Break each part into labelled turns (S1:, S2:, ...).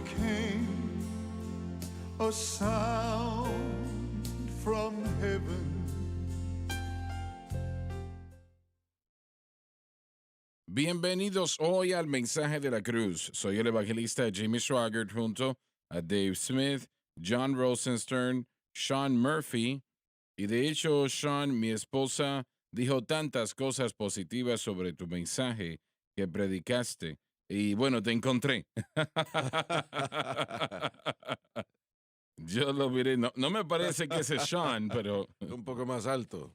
S1: came a sound from heaven.
S2: Bienvenidos hoy al Mensaje de la Cruz. Soy el evangelista Jimmy Swaggart junto a Dave Smith, John Rosenstern, Sean Murphy. Y de hecho, Sean, mi esposa, dijo tantas cosas positivas sobre tu mensaje que predicaste. Y bueno, te encontré. Yo lo miré. No me parece que ese es Sean, pero...
S3: Un poco más alto.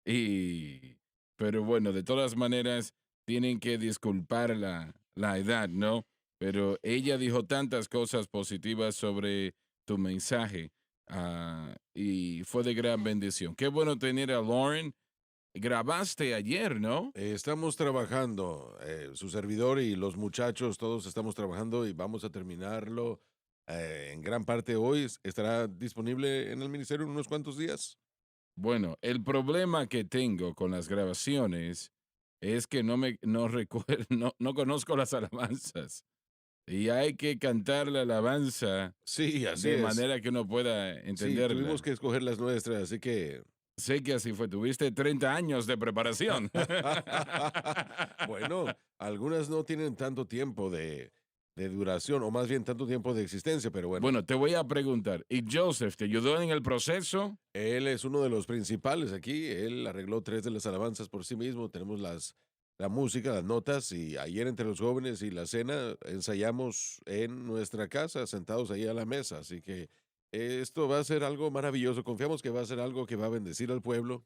S2: y... Pero bueno, de todas maneras, tienen que disculpar la edad, ¿no? Pero ella dijo tantas cosas positivas sobre tu mensaje y fue de gran bendición. Qué bueno tener a Lauren. Grabaste ayer, ¿no?
S3: Estamos trabajando, su servidor y los muchachos, todos estamos trabajando y vamos a terminarlo en gran parte hoy. Estará disponible en el ministerio en unos cuantos días.
S2: Bueno, el problema que tengo con las grabaciones es que no recuerdo, no conozco las alabanzas. Y hay que cantar la alabanza
S3: Sí, así
S2: de
S3: es.
S2: manera que uno pueda
S3: Sí,
S2: entenderla.
S3: tuvimos que escoger las nuestras, así que...
S2: Sé que así fue. Tuviste 30 años de preparación.
S3: Bueno, algunas no tienen tanto tiempo de duración, o más bien tanto tiempo de existencia, pero bueno.
S2: Bueno, te voy a preguntar. ¿Y Joseph te ayudó en el proceso?
S3: Él es uno de los principales aquí. Él arregló 3 de las alabanzas por sí mismo. Tenemos la música, las notas, y ayer entre los jóvenes y la cena ensayamos en nuestra casa, sentados ahí a la mesa. Así que esto va a ser algo maravilloso. Confiamos que va a ser algo que va a bendecir al pueblo.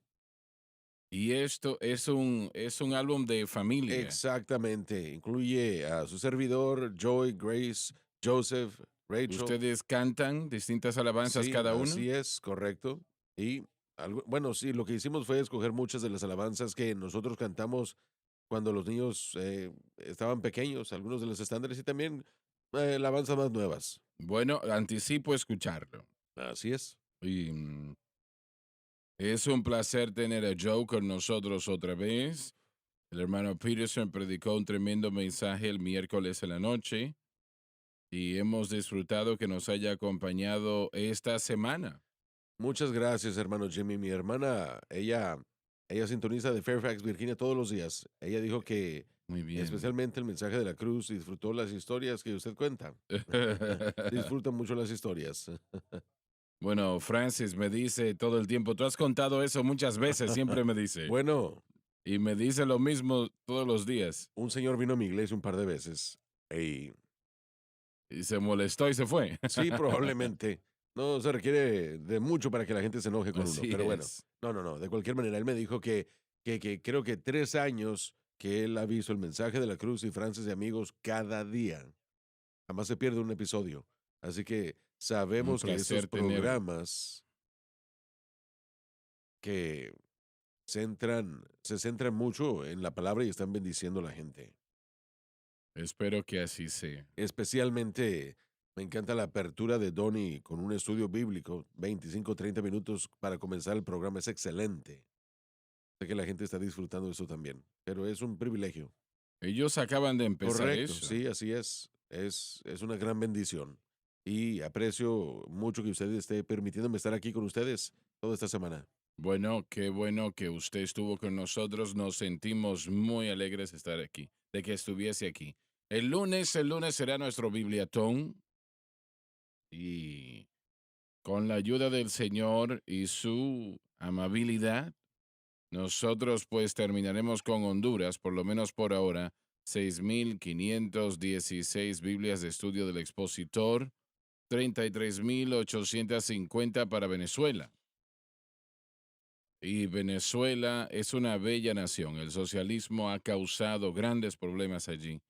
S2: Y esto es un álbum de familia.
S3: Exactamente. Incluye a su servidor, Joy, Grace, Joseph, Rachel.
S2: ¿Ustedes cantan distintas alabanzas
S3: Sí,
S2: cada uno?
S3: así es, correcto. Y bueno, sí, lo que hicimos fue escoger muchas de las alabanzas que nosotros cantamos cuando los niños estaban pequeños, algunos de los estándares y también alabanzas más nuevas.
S2: Bueno, anticipo escucharlo.
S3: Así es.
S2: Y es un placer tener a Joe con nosotros otra vez. El hermano Peterson predicó un tremendo mensaje el miércoles en la noche y hemos disfrutado que nos haya acompañado esta semana.
S3: Muchas gracias, hermano Jimmy. Mi hermana, ella sintoniza de Fairfax, Virginia, todos los días. Ella dijo que
S2: Muy bien.
S3: especialmente el mensaje de la cruz disfrutó las historias que usted cuenta. Disfruta mucho las historias.
S2: Bueno, Francis me dice todo el tiempo, tú has contado eso muchas veces, siempre me dice.
S3: Bueno,
S2: Y me dice lo mismo todos los días.
S3: un señor vino a mi iglesia un par de veces y
S2: Y se molestó y se fue.
S3: sí, probablemente. No se requiere de mucho para que la gente se enoje con uno,
S2: Así
S3: pero bueno.
S2: es.
S3: No. De cualquier manera, él me dijo que creo que 3 años que él ha visto el mensaje de la cruz y Francis de amigos cada día. Jamás se pierde un episodio. Así que
S2: Un
S3: sabemos que esos
S2: placer tenerlo.
S3: programas que se centran mucho en la palabra y están bendiciendo a la gente.
S2: Espero que así sea.
S3: Especialmente me encanta la apertura de Donnie con un estudio bíblico, 25, 30 minutos para comenzar el programa, es excelente. Sé que la gente está disfrutando de eso también, pero es un privilegio.
S2: Ellos acaban de empezar
S3: Correcto,
S2: eso.
S3: sí, así es. Es una gran bendición. Y aprecio mucho que usted esté permitiéndome estar aquí con ustedes toda esta semana.
S2: Bueno, qué bueno que usted estuvo con nosotros. Nos sentimos muy alegres de estar aquí, de que estuviese aquí. El lunes será nuestro Bibliatón y con la ayuda del Señor y su amabilidad, nosotros pues terminaremos con Honduras, por lo menos por ahora, 6,516 Biblias de estudio del expositor, 33,850 para Venezuela. Y Venezuela es una bella nación. El socialismo ha causado grandes problemas allí,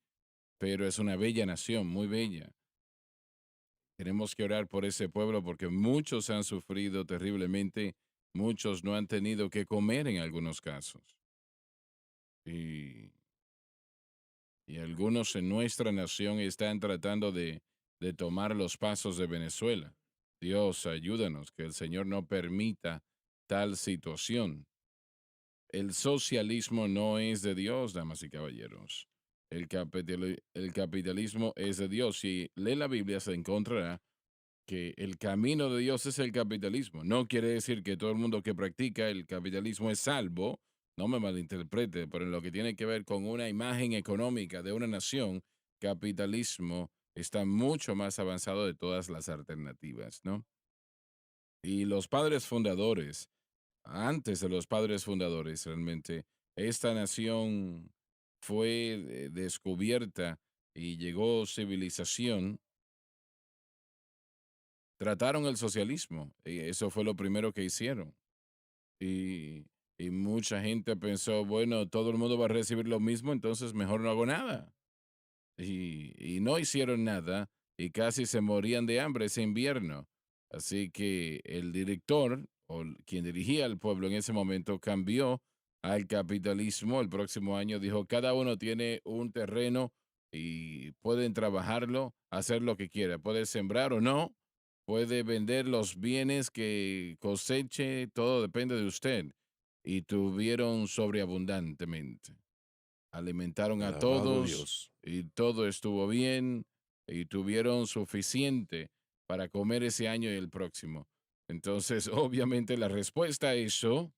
S2: pero es una bella nación, muy bella. Tenemos que orar por ese pueblo porque muchos han sufrido terriblemente, muchos no han tenido que comer en algunos casos. Y, y algunos en nuestra nación están tratando de tomar los pasos de Venezuela. Dios, ayúdanos, que el Señor no permita tal situación. El socialismo no es de Dios, damas y caballeros. el capitalismo es de Dios. Si lee la Biblia, se encontrará que el camino de Dios es el capitalismo. No quiere decir que todo el mundo que practica el capitalismo es salvo, no me malinterprete, pero en lo que tiene que ver con una imagen económica de una nación, capitalismo está mucho más avanzado de todas las alternativas, ¿no? Y los padres fundadores, antes de los padres fundadores, realmente, esta nación fue descubierta y llegó civilización. Trataron el socialismo, y eso fue lo primero que hicieron. Y, y mucha gente pensó, bueno, todo el mundo va a recibir lo mismo, entonces mejor no hago nada. Y no hicieron nada y casi se morían de hambre ese invierno. Así que el director o quien dirigía al pueblo en ese momento cambió al capitalismo. El próximo año dijo, cada uno tiene un terreno y pueden trabajarlo, hacer lo que quiera. Puede sembrar o no, puede vender los bienes que coseche, todo depende de usted. Y tuvieron sobreabundantemente. Alimentaron a
S3: Alabado
S2: todos
S3: Dios.
S2: y todo estuvo bien y tuvieron suficiente para comer ese año y el próximo. Entonces, obviamente, la respuesta a eso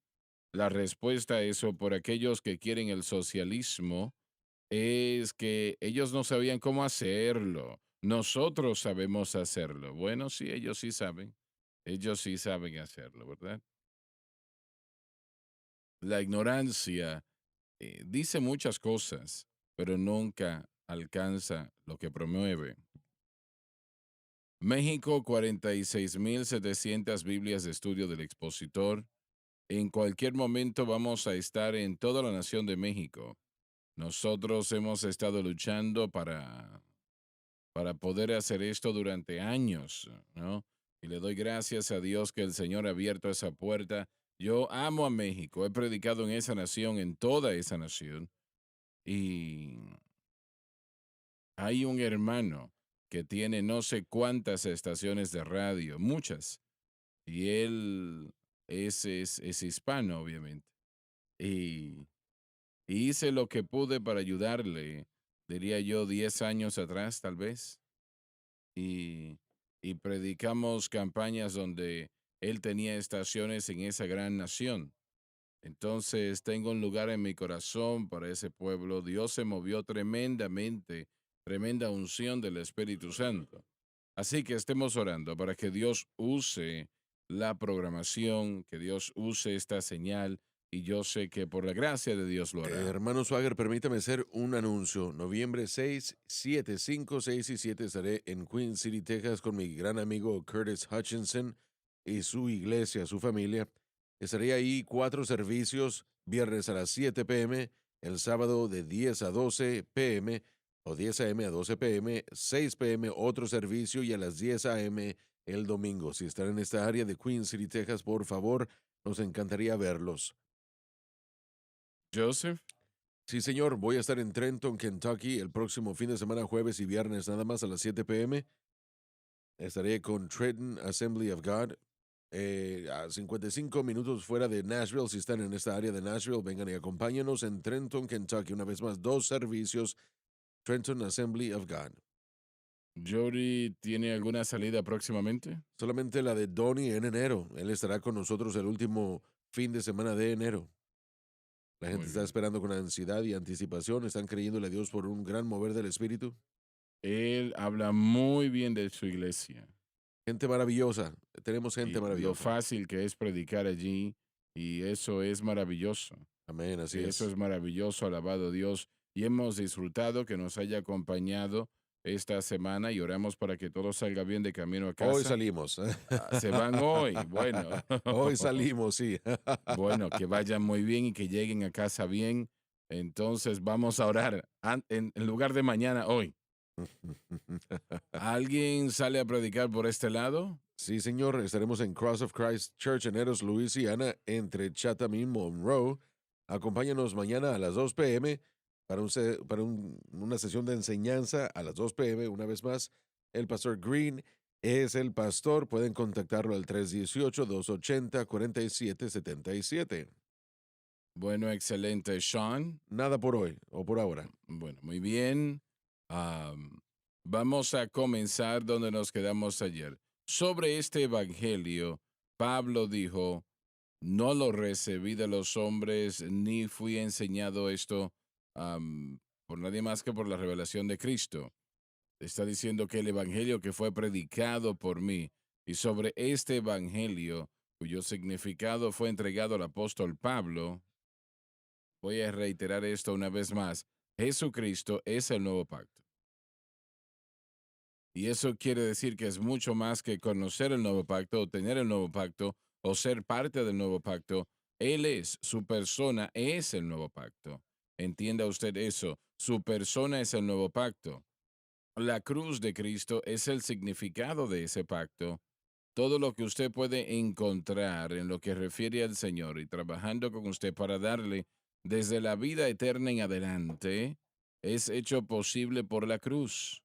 S2: por aquellos que quieren el socialismo es que ellos no sabían cómo hacerlo. Nosotros sabemos hacerlo. Bueno, sí, ellos sí saben. Ellos sí saben hacerlo, ¿verdad? La ignorancia dice muchas cosas, pero nunca alcanza lo que promueve. México, 46.700 Biblias de estudio del expositor. En cualquier momento vamos a estar en toda la nación de México. Nosotros hemos estado luchando para poder hacer esto durante años, ¿no? Y le doy gracias a Dios que el Señor ha abierto esa puerta. Yo amo a México, he predicado en esa nación, en toda esa nación, y hay un hermano que tiene no sé cuántas estaciones de radio, muchas, y él es hispano, obviamente. Y, y hice lo que pude para ayudarle, diría yo, 10 años atrás, tal vez. Y, y predicamos campañas donde él tenía estaciones en esa gran nación. Entonces tengo un lugar en mi corazón para ese pueblo. Dios se movió tremendamente, tremenda unción del Espíritu Santo. Así que estemos orando para que Dios use la programación, que Dios use esta señal, y yo sé que por la gracia de Dios lo hará.
S3: Hermano Swagger, permítame hacer un anuncio. Noviembre 6, 7, 5, 6 y 7 estaré en Queen City, Texas con mi gran amigo Curtis Hutchinson y su iglesia, su familia. Estaré ahí 4 servicios, viernes a las 7 p.m., el sábado de 10 a 12 p.m. o 10 a.m. a 12 p.m., 6 p.m. otro servicio y a las 10 a.m. el domingo. Si están en esta área de Queen City, Texas, por favor, nos encantaría verlos.
S2: Joseph,
S3: Sí, señor, voy a estar en Trenton, Kentucky, el próximo fin de semana, jueves y viernes, nada más a las 7 p.m. Estaré con Trenton Assembly of God, a 55 minutos fuera de Nashville. Si están en esta área de Nashville, vengan y acompáñenos en Trenton, Kentucky. Una vez más, 2 servicios, Trenton Assembly of God.
S2: Jody tiene alguna salida próximamente.
S3: Solamente la de Donnie en enero. Él estará con nosotros el último fin de semana de enero. La gente
S2: Muy
S3: está
S2: bien.
S3: esperando con ansiedad y anticipación. Están creyéndole a Dios por un gran mover del Espíritu.
S2: Él habla muy bien de su iglesia
S3: Gente maravillosa. Tenemos gente
S2: y lo
S3: maravillosa.
S2: fácil que es predicar allí, y eso es maravilloso.
S3: Amén, así
S2: Eso es
S3: es.
S2: maravilloso, alabado Dios. Y hemos disfrutado que nos haya acompañado esta semana y oramos para que todo salga bien de camino a
S3: Hoy
S2: casa.
S3: salimos.
S2: Se van hoy. Bueno,
S3: Hoy salimos, sí.
S2: bueno, que vayan muy bien y que lleguen a casa bien. Entonces vamos a orar en lugar de mañana, hoy. ¿Alguien sale a predicar por este lado?
S3: Sí, señor. Estaremos en Cross of Christ Church en Eros, Louisiana, entre Chatham y Monroe. Acompáñanos mañana a las 2 p.m. para una sesión de enseñanza a las 2 p.m. Una vez más, el pastor Green es el pastor. Pueden contactarlo al 318-280-4777.
S2: Bueno, excelente, Sean.
S3: Nada por hoy o por ahora.
S2: Bueno, muy bien. Am, Vamos a comenzar donde nos quedamos ayer. Sobre este evangelio, Pablo dijo, no lo recibí de los hombres, ni fui enseñado esto por nadie más que por la revelación de Cristo. Está diciendo que el evangelio que fue predicado por mí y sobre este evangelio, cuyo significado fue entregado al apóstol Pablo, voy a reiterar esto una vez más, Jesucristo es el nuevo pacto. Y eso quiere decir que es mucho más que conocer el nuevo pacto o tener el nuevo pacto o ser parte del nuevo pacto. Él es, su persona es el nuevo pacto. Entienda usted eso, su persona es el nuevo pacto. La cruz de Cristo es el significado de ese pacto. Todo lo que usted puede encontrar en lo que refiere al Señor y trabajando con usted para darle desde la vida eterna en adelante, es hecho posible por la cruz.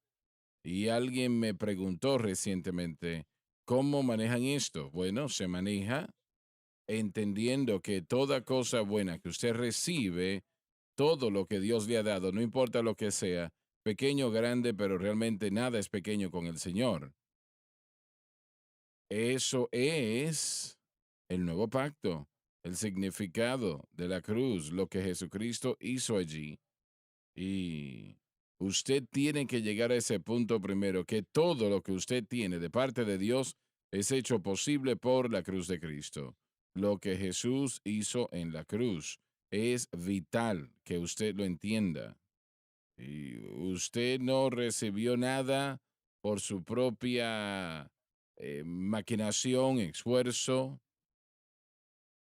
S2: Y alguien me preguntó recientemente, ¿cómo manejan esto? Bueno, se maneja entendiendo que toda cosa buena que usted recibe, todo lo que Dios le ha dado, no importa lo que sea, pequeño o grande, pero realmente nada es pequeño con el Señor. Eso es el nuevo pacto, el significado de la cruz, lo que Jesucristo hizo allí. Y usted tiene que llegar a ese punto primero, que todo lo que usted tiene de parte de Dios es hecho posible por la cruz de Cristo. Lo que Jesús hizo en la cruz es vital que usted lo entienda. Y usted no recibió nada por su propia maquinación, esfuerzo.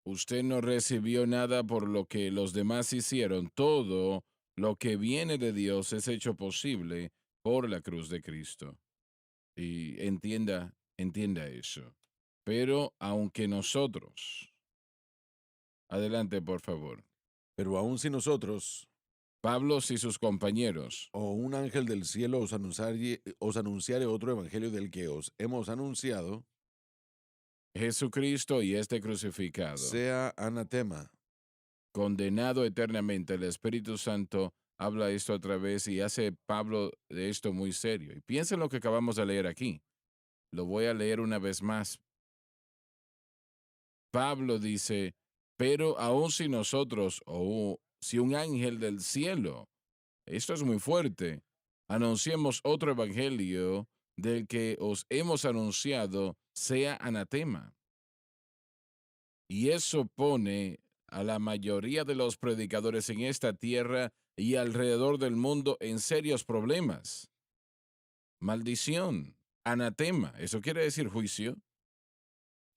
S2: Usted no recibió nada por lo que los demás hicieron. Todo lo que viene de Dios es hecho posible por la cruz de Cristo. Y entienda eso. Pero aunque nosotros, adelante por favor,
S3: Pero aun si nosotros
S2: Pablo y sus compañeros,
S3: o un ángel del cielo os anunciare otro evangelio del que os hemos anunciado,
S2: Jesucristo y este crucificado,
S3: sea anatema.
S2: condenado eternamente, el Espíritu Santo habla esto otra vez y hace Pablo de esto muy serio. Y piensa en lo que acabamos de leer aquí. Lo voy a leer una vez más. Pablo dice, pero aun si nosotros o si un ángel del cielo, esto es muy fuerte, anunciemos otro evangelio del que os hemos anunciado, sea anatema. Y eso pone a la mayoría de los predicadores en esta tierra y alrededor del mundo en serios problemas. Maldición, anatema, eso quiere decir juicio.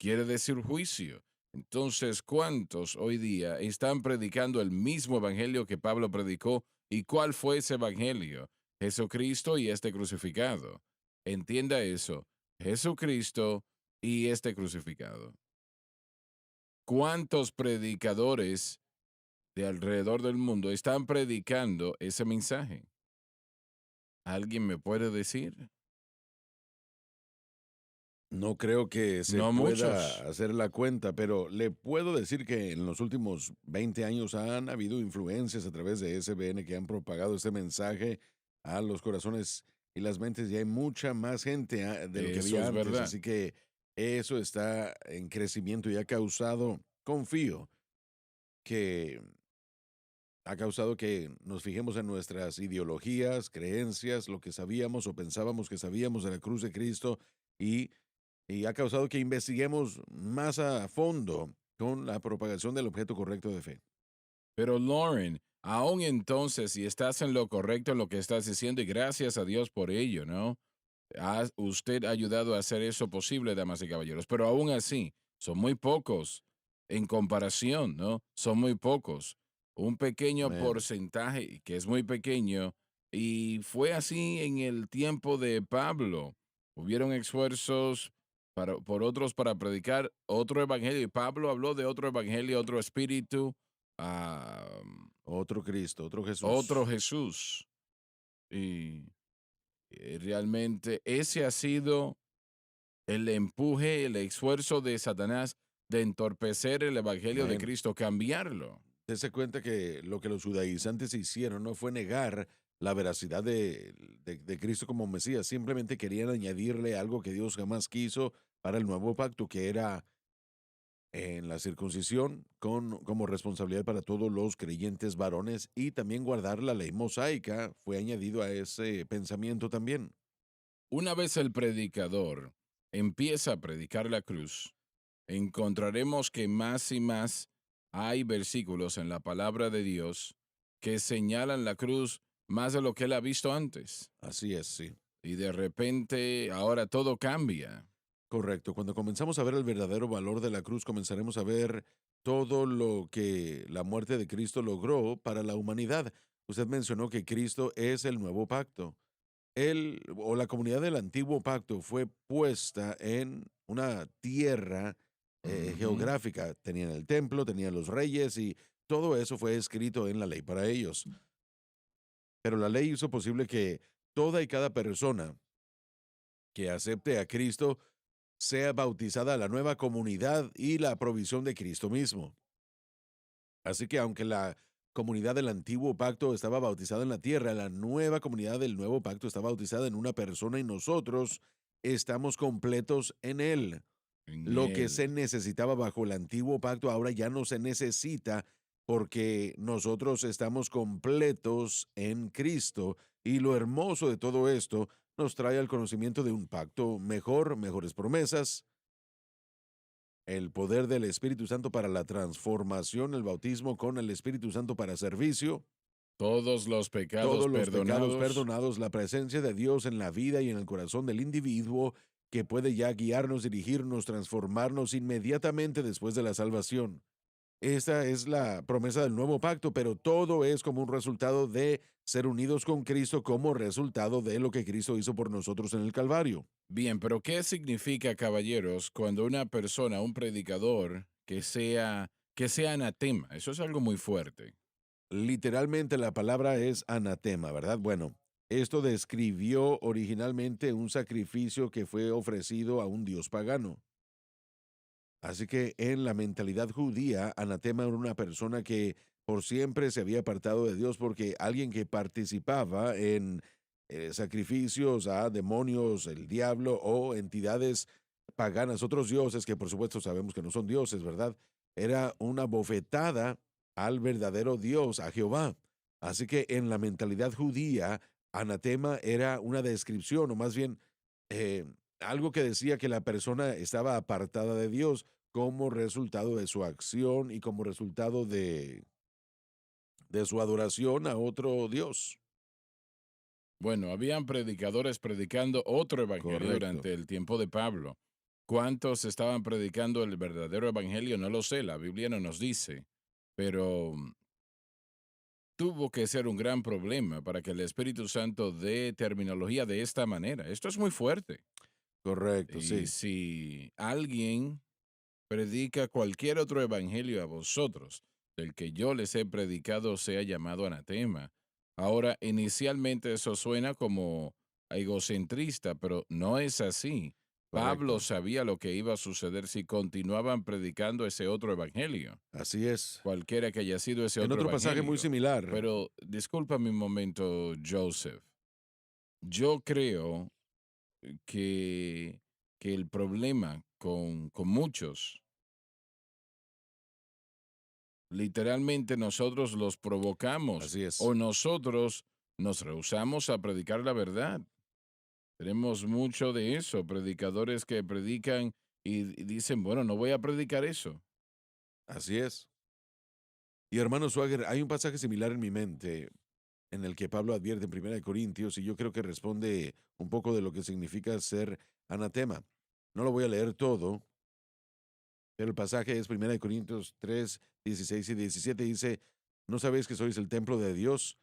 S2: Quiere decir juicio. Entonces, ¿cuántos hoy día están predicando el mismo evangelio que Pablo predicó? ¿Y cuál fue ese evangelio? Jesucristo y este crucificado. Entienda eso. Jesucristo y este crucificado. ¿Cuántos predicadores de alrededor del mundo están predicando ese mensaje? ¿Alguien me puede decir?
S3: No creo que se
S2: No
S3: pueda
S2: muchos.
S3: hacer la cuenta, pero le puedo decir que en los últimos 20 años han habido influencias a través de SBN que han propagado este mensaje a los corazones y las mentes y hay mucha más gente de lo que
S2: Eso
S3: había
S2: es
S3: antes,
S2: verdad.
S3: así que eso está en crecimiento y ha causado, confío, que ha causado que nos fijemos en nuestras ideologías, creencias, lo que sabíamos o pensábamos que sabíamos de la cruz de Cristo y ha causado que investiguemos más a fondo con la propagación del objeto correcto de fe.
S2: Pero Lauren, aún entonces, si estás en lo correcto en lo que estás diciendo, y gracias a Dios por ello, ¿no? Usted ha ayudado a hacer eso posible, damas y caballeros, pero aún así, son muy pocos en comparación, ¿no? Son muy pocos. Un pequeño
S3: Amén.
S2: porcentaje, que es muy pequeño, y fue así en el tiempo de Pablo. Hubieron esfuerzos por otros para predicar otro evangelio, y Pablo habló de otro evangelio, otro espíritu, ah,
S3: Otro Cristo, otro
S2: otro
S3: Jesús.
S2: Jesús. Y realmente ese ha sido el empuje, el esfuerzo de Satanás de entorpecer el evangelio de
S3: Amén.
S2: Cristo, cambiarlo.
S3: Dese cuenta que lo que los judaizantes hicieron no fue negar la veracidad de Cristo como Mesías, simplemente querían añadirle algo que Dios jamás quiso para el nuevo pacto, que era en la circuncisión como responsabilidad para todos los creyentes varones y también guardar la ley mosaica fue añadido a ese pensamiento también.
S2: Una vez el predicador empieza a predicar la cruz, encontraremos que más y más hay versículos en la palabra de Dios que señalan la cruz más de lo que él ha visto antes.
S3: Así es, sí.
S2: Y de repente ahora todo cambia.
S3: Correcto. Cuando comenzamos a ver el verdadero valor de la cruz, comenzaremos a ver todo lo que la muerte de Cristo logró para la humanidad. Usted mencionó que Cristo es el nuevo pacto. Él o la comunidad del antiguo pacto fue puesta en una tierra
S2: Ujú.
S3: geográfica. Tenían el templo, tenían los reyes y todo eso fue escrito en la ley para ellos. Pero la ley hizo posible que toda y cada persona que acepte a Cristo sea bautizada a la nueva comunidad y la provisión de Cristo mismo. Así que aunque la comunidad del antiguo pacto estaba bautizada en la tierra, la nueva comunidad del nuevo pacto está bautizada en una persona y nosotros estamos completos en él.
S2: En
S3: Lo que se
S2: él.
S3: necesitaba bajo el antiguo pacto ahora ya no se necesita porque nosotros estamos completos en Cristo. Y lo hermoso de todo esto nos trae al conocimiento de un pacto mejor, mejores promesas, el poder del Espíritu Santo para la transformación, el bautismo con el Espíritu Santo para servicio,
S2: Todos los pecados
S3: todos los pecados
S2: perdonados.
S3: perdonados, la presencia de Dios en la vida y en el corazón del individuo que puede ya guiarnos, dirigirnos, transformarnos inmediatamente después de la salvación. Esta es la promesa del nuevo pacto, pero todo es como un resultado de ser unidos con Cristo como resultado de lo que Cristo hizo por nosotros en el Calvario.
S2: Bien, pero ¿qué significa, caballeros, cuando una persona, un predicador, que sea anatema? Eso es algo muy fuerte.
S3: Literalmente la palabra es anatema, ¿verdad? Bueno, esto describió originalmente un sacrificio que fue ofrecido a un dios pagano. Así que en la mentalidad judía, anatema era una persona que por siempre se había apartado de Dios porque alguien que participaba en sacrificios a demonios, el diablo o entidades paganas, otros dioses que por supuesto sabemos que no son dioses, ¿verdad? Era una bofetada al verdadero Dios, a Jehová. Así que en la mentalidad judía, anatema era una descripción, o más bien eh, algo que decía que la persona estaba apartada de Dios como resultado de su acción y como resultado de su adoración a otro Dios.
S2: Bueno, habían predicadores predicando otro evangelio
S3: Correcto.
S2: durante el tiempo de Pablo. ¿Cuántos estaban predicando el verdadero evangelio? No lo sé, la Biblia no nos dice, pero tuvo que ser un gran problema para que el Espíritu Santo dé terminología de esta manera. Esto es muy fuerte.
S3: Correcto,
S2: Y
S3: sí.
S2: si alguien predica cualquier otro evangelio a vosotros, del que yo les he predicado, sea llamado anatema. Ahora, inicialmente eso suena como egocentrista, pero no es así. Pablo
S3: Correcto.
S2: sabía lo que iba a suceder si continuaban predicando ese otro evangelio,
S3: Así es.
S2: cualquiera que haya sido ese
S3: En
S2: otro
S3: otro pasaje muy
S2: evangelio.
S3: similar.
S2: Pero disculpa mi momento, Joseph. Yo creo que, que el problema con muchos, literalmente nosotros los provocamos
S3: Así
S2: o
S3: es.
S2: nosotros nos rehusamos a predicar la verdad. Tenemos mucho de eso, predicadores que predican y dicen, bueno, no voy a predicar eso.
S3: Así es. Y hermano Swagger, hay un pasaje similar en mi mente en el que Pablo advierte en 1 Corintios y yo creo que responde un poco de lo que significa ser anatema. No lo voy a leer todo, pero el pasaje es 1 Corintios 3, 16 y 17. Dice, ¿no sabéis que sois el templo de Dios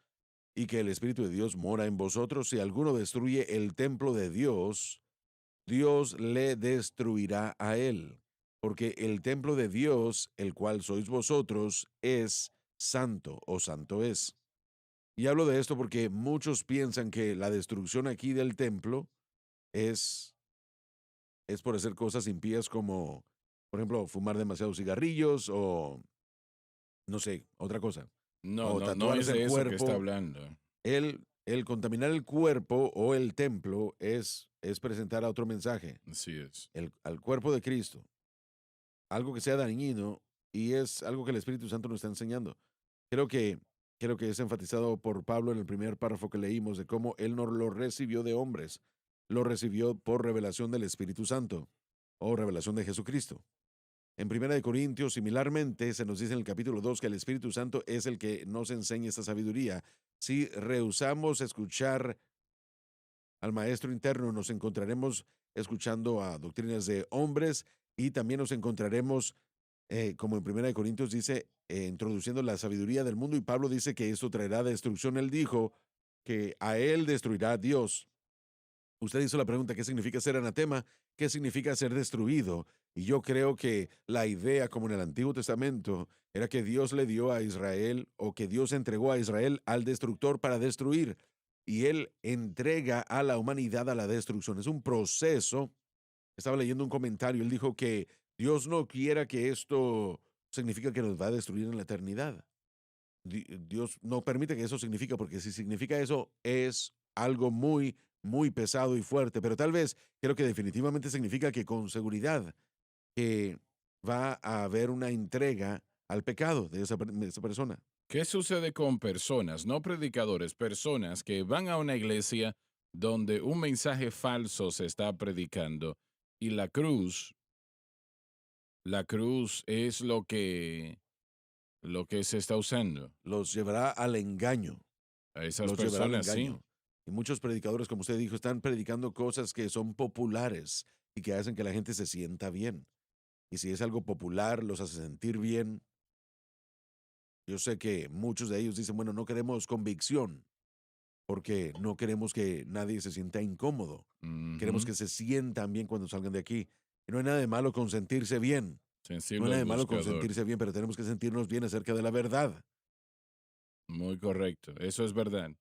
S3: y que el Espíritu de Dios mora en vosotros? Si alguno destruye el templo de Dios, Dios le destruirá a él, porque el templo de Dios, el cual sois vosotros, es santo o santo es. Y hablo de esto porque muchos piensan que la destrucción aquí del templo es, es por hacer cosas impías como, por ejemplo, fumar demasiados cigarrillos o no sé, otra cosa.
S2: No,
S3: O
S2: no es
S3: tatuarse el
S2: de eso que está
S3: cuerpo.
S2: hablando.
S3: El contaminar el cuerpo o el templo es presentar a otro mensaje,
S2: Así es.
S3: al cuerpo de Cristo, algo que sea dañino y es algo que el Espíritu Santo nos está enseñando. Creo que, creo que es enfatizado por Pablo en el primer párrafo que leímos de cómo él no lo recibió de hombres, lo recibió por revelación del Espíritu Santo o revelación de Jesucristo. En Primera de Corintios, similarmente, se nos dice en el capítulo 2 que el Espíritu Santo es el que nos enseña esta sabiduría. Si rehusamos escuchar al maestro interno, nos encontraremos escuchando a doctrinas de hombres y también nos encontraremos, como en Primera de Corintios dice, introduciendo la sabiduría del mundo y Pablo dice que esto traerá destrucción. Él dijo que a él destruirá a Dios. Usted hizo la pregunta, ¿qué significa ser anatema? ¿Qué significa ser destruido? Y yo creo que la idea, como en el Antiguo Testamento, era que Dios le dio a Israel o que Dios entregó a Israel al destructor para destruir. Y él entrega a la humanidad a la destrucción. Es un proceso. Estaba leyendo un comentario. Él dijo que Dios no quiera que esto significa que nos va a destruir en la eternidad. Dios no permite que eso signifique, porque si significa eso es algo muy, muy pesado y fuerte, pero tal vez creo que definitivamente significa que con seguridad que va a haber una entrega al pecado de esa persona.
S2: ¿Qué sucede con personas, no predicadores, personas que van a una iglesia donde un mensaje falso se está predicando y la cruz es lo que se está usando?
S3: Los llevará al engaño,
S2: A esas
S3: los llevará al
S2: personas, sí.
S3: engaño. Y muchos predicadores, como usted dijo, están predicando cosas que son populares y que hacen que la gente se sienta bien. Y si es algo popular, los hace sentir bien. Yo sé que muchos de ellos dicen, bueno, no queremos convicción porque no queremos que nadie se sienta incómodo. Queremos
S2: Ujú.
S3: que se sientan bien cuando salgan de aquí. Y no hay nada de malo con sentirse bien. No hay
S2: Sensible
S3: nada
S2: al
S3: de malo con
S2: buscador.
S3: sentirse bien, pero tenemos que sentirnos bien acerca de la verdad.
S2: Muy correcto. Eso es verdad.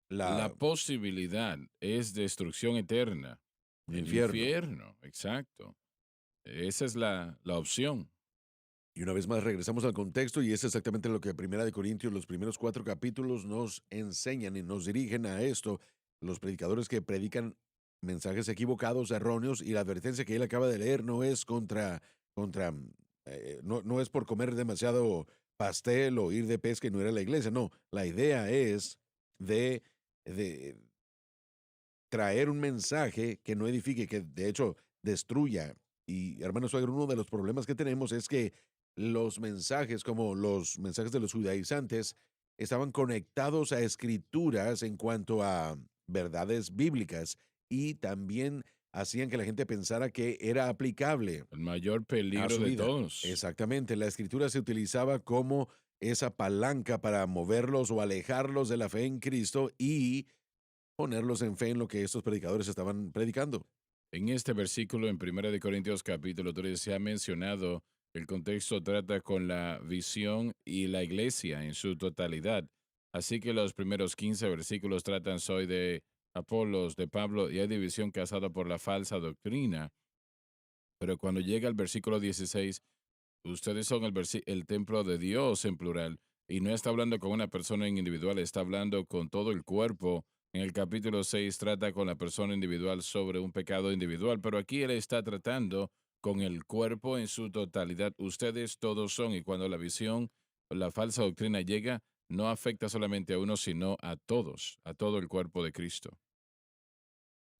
S2: La
S3: La,
S2: posibilidad es destrucción eterna.
S3: el
S2: El
S3: infierno.
S2: infierno, exacto. Esa es la opción.
S3: Y una vez más regresamos al contexto y es exactamente lo que Primera de Corintios, los primeros 4 capítulos nos enseñan y nos dirigen a esto. Los predicadores que predican mensajes equivocados, erróneos, y la advertencia que él acaba de leer no es no es por comer demasiado pastel o ir de pesca y no ir a la iglesia, no. La idea es de, de traer un mensaje que no edifique, que de hecho destruya. Y hermano suegro, uno de los problemas que tenemos es que los mensajes, como los mensajes de los judaizantes, estaban conectados a escrituras en cuanto a verdades bíblicas y también hacían que la gente pensara que era aplicable
S2: El mayor
S3: a
S2: peligro
S3: su
S2: de
S3: vida.
S2: todos.
S3: Exactamente, la escritura se utilizaba como esa palanca para moverlos o alejarlos de la fe en Cristo y ponerlos en fe en lo que estos predicadores estaban predicando.
S2: En este versículo, en Primera de Corintios capítulo 3, se ha mencionado, el contexto trata con la visión y la iglesia en su totalidad. Así que los primeros 15 versículos tratan soy de Apolos, de Pablo, y hay división causada por la falsa doctrina. Pero cuando llega el versículo 16, ustedes son el templo de Dios en plural, y no está hablando con una persona en individual, está hablando con todo el cuerpo. En el capítulo 6 trata con la persona individual sobre un pecado individual, pero aquí él está tratando con el cuerpo en su totalidad. Ustedes todos son, y cuando la visión, la falsa doctrina llega, no afecta solamente a uno, sino a todos, a todo el cuerpo de Cristo.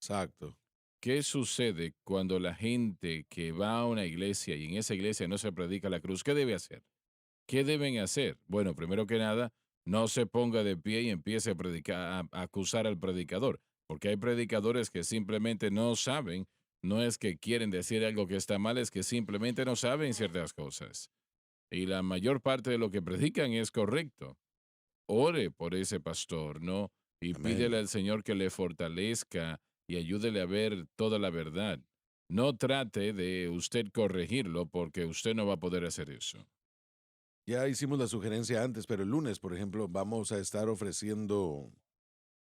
S3: Exacto.
S2: ¿Qué sucede cuando la gente que va a una iglesia y en esa iglesia no se predica la cruz? ¿Qué debe hacer? ¿Qué deben hacer? Bueno, primero que nada, no se ponga de pie y empiece a predicar, a acusar al predicador, porque hay predicadores que simplemente no saben, no es que quieren decir algo que está mal, es que simplemente no saben ciertas cosas. Y la mayor parte de lo que predican es correcto. Ore por ese pastor, ¿no? Y pídele
S3: Amén.
S2: al Señor que le fortalezca y ayúdele a ver toda la verdad. No trate de usted corregirlo porque usted no va a poder hacer eso.
S3: Ya hicimos la sugerencia antes, pero el lunes, por ejemplo, vamos a estar ofreciendo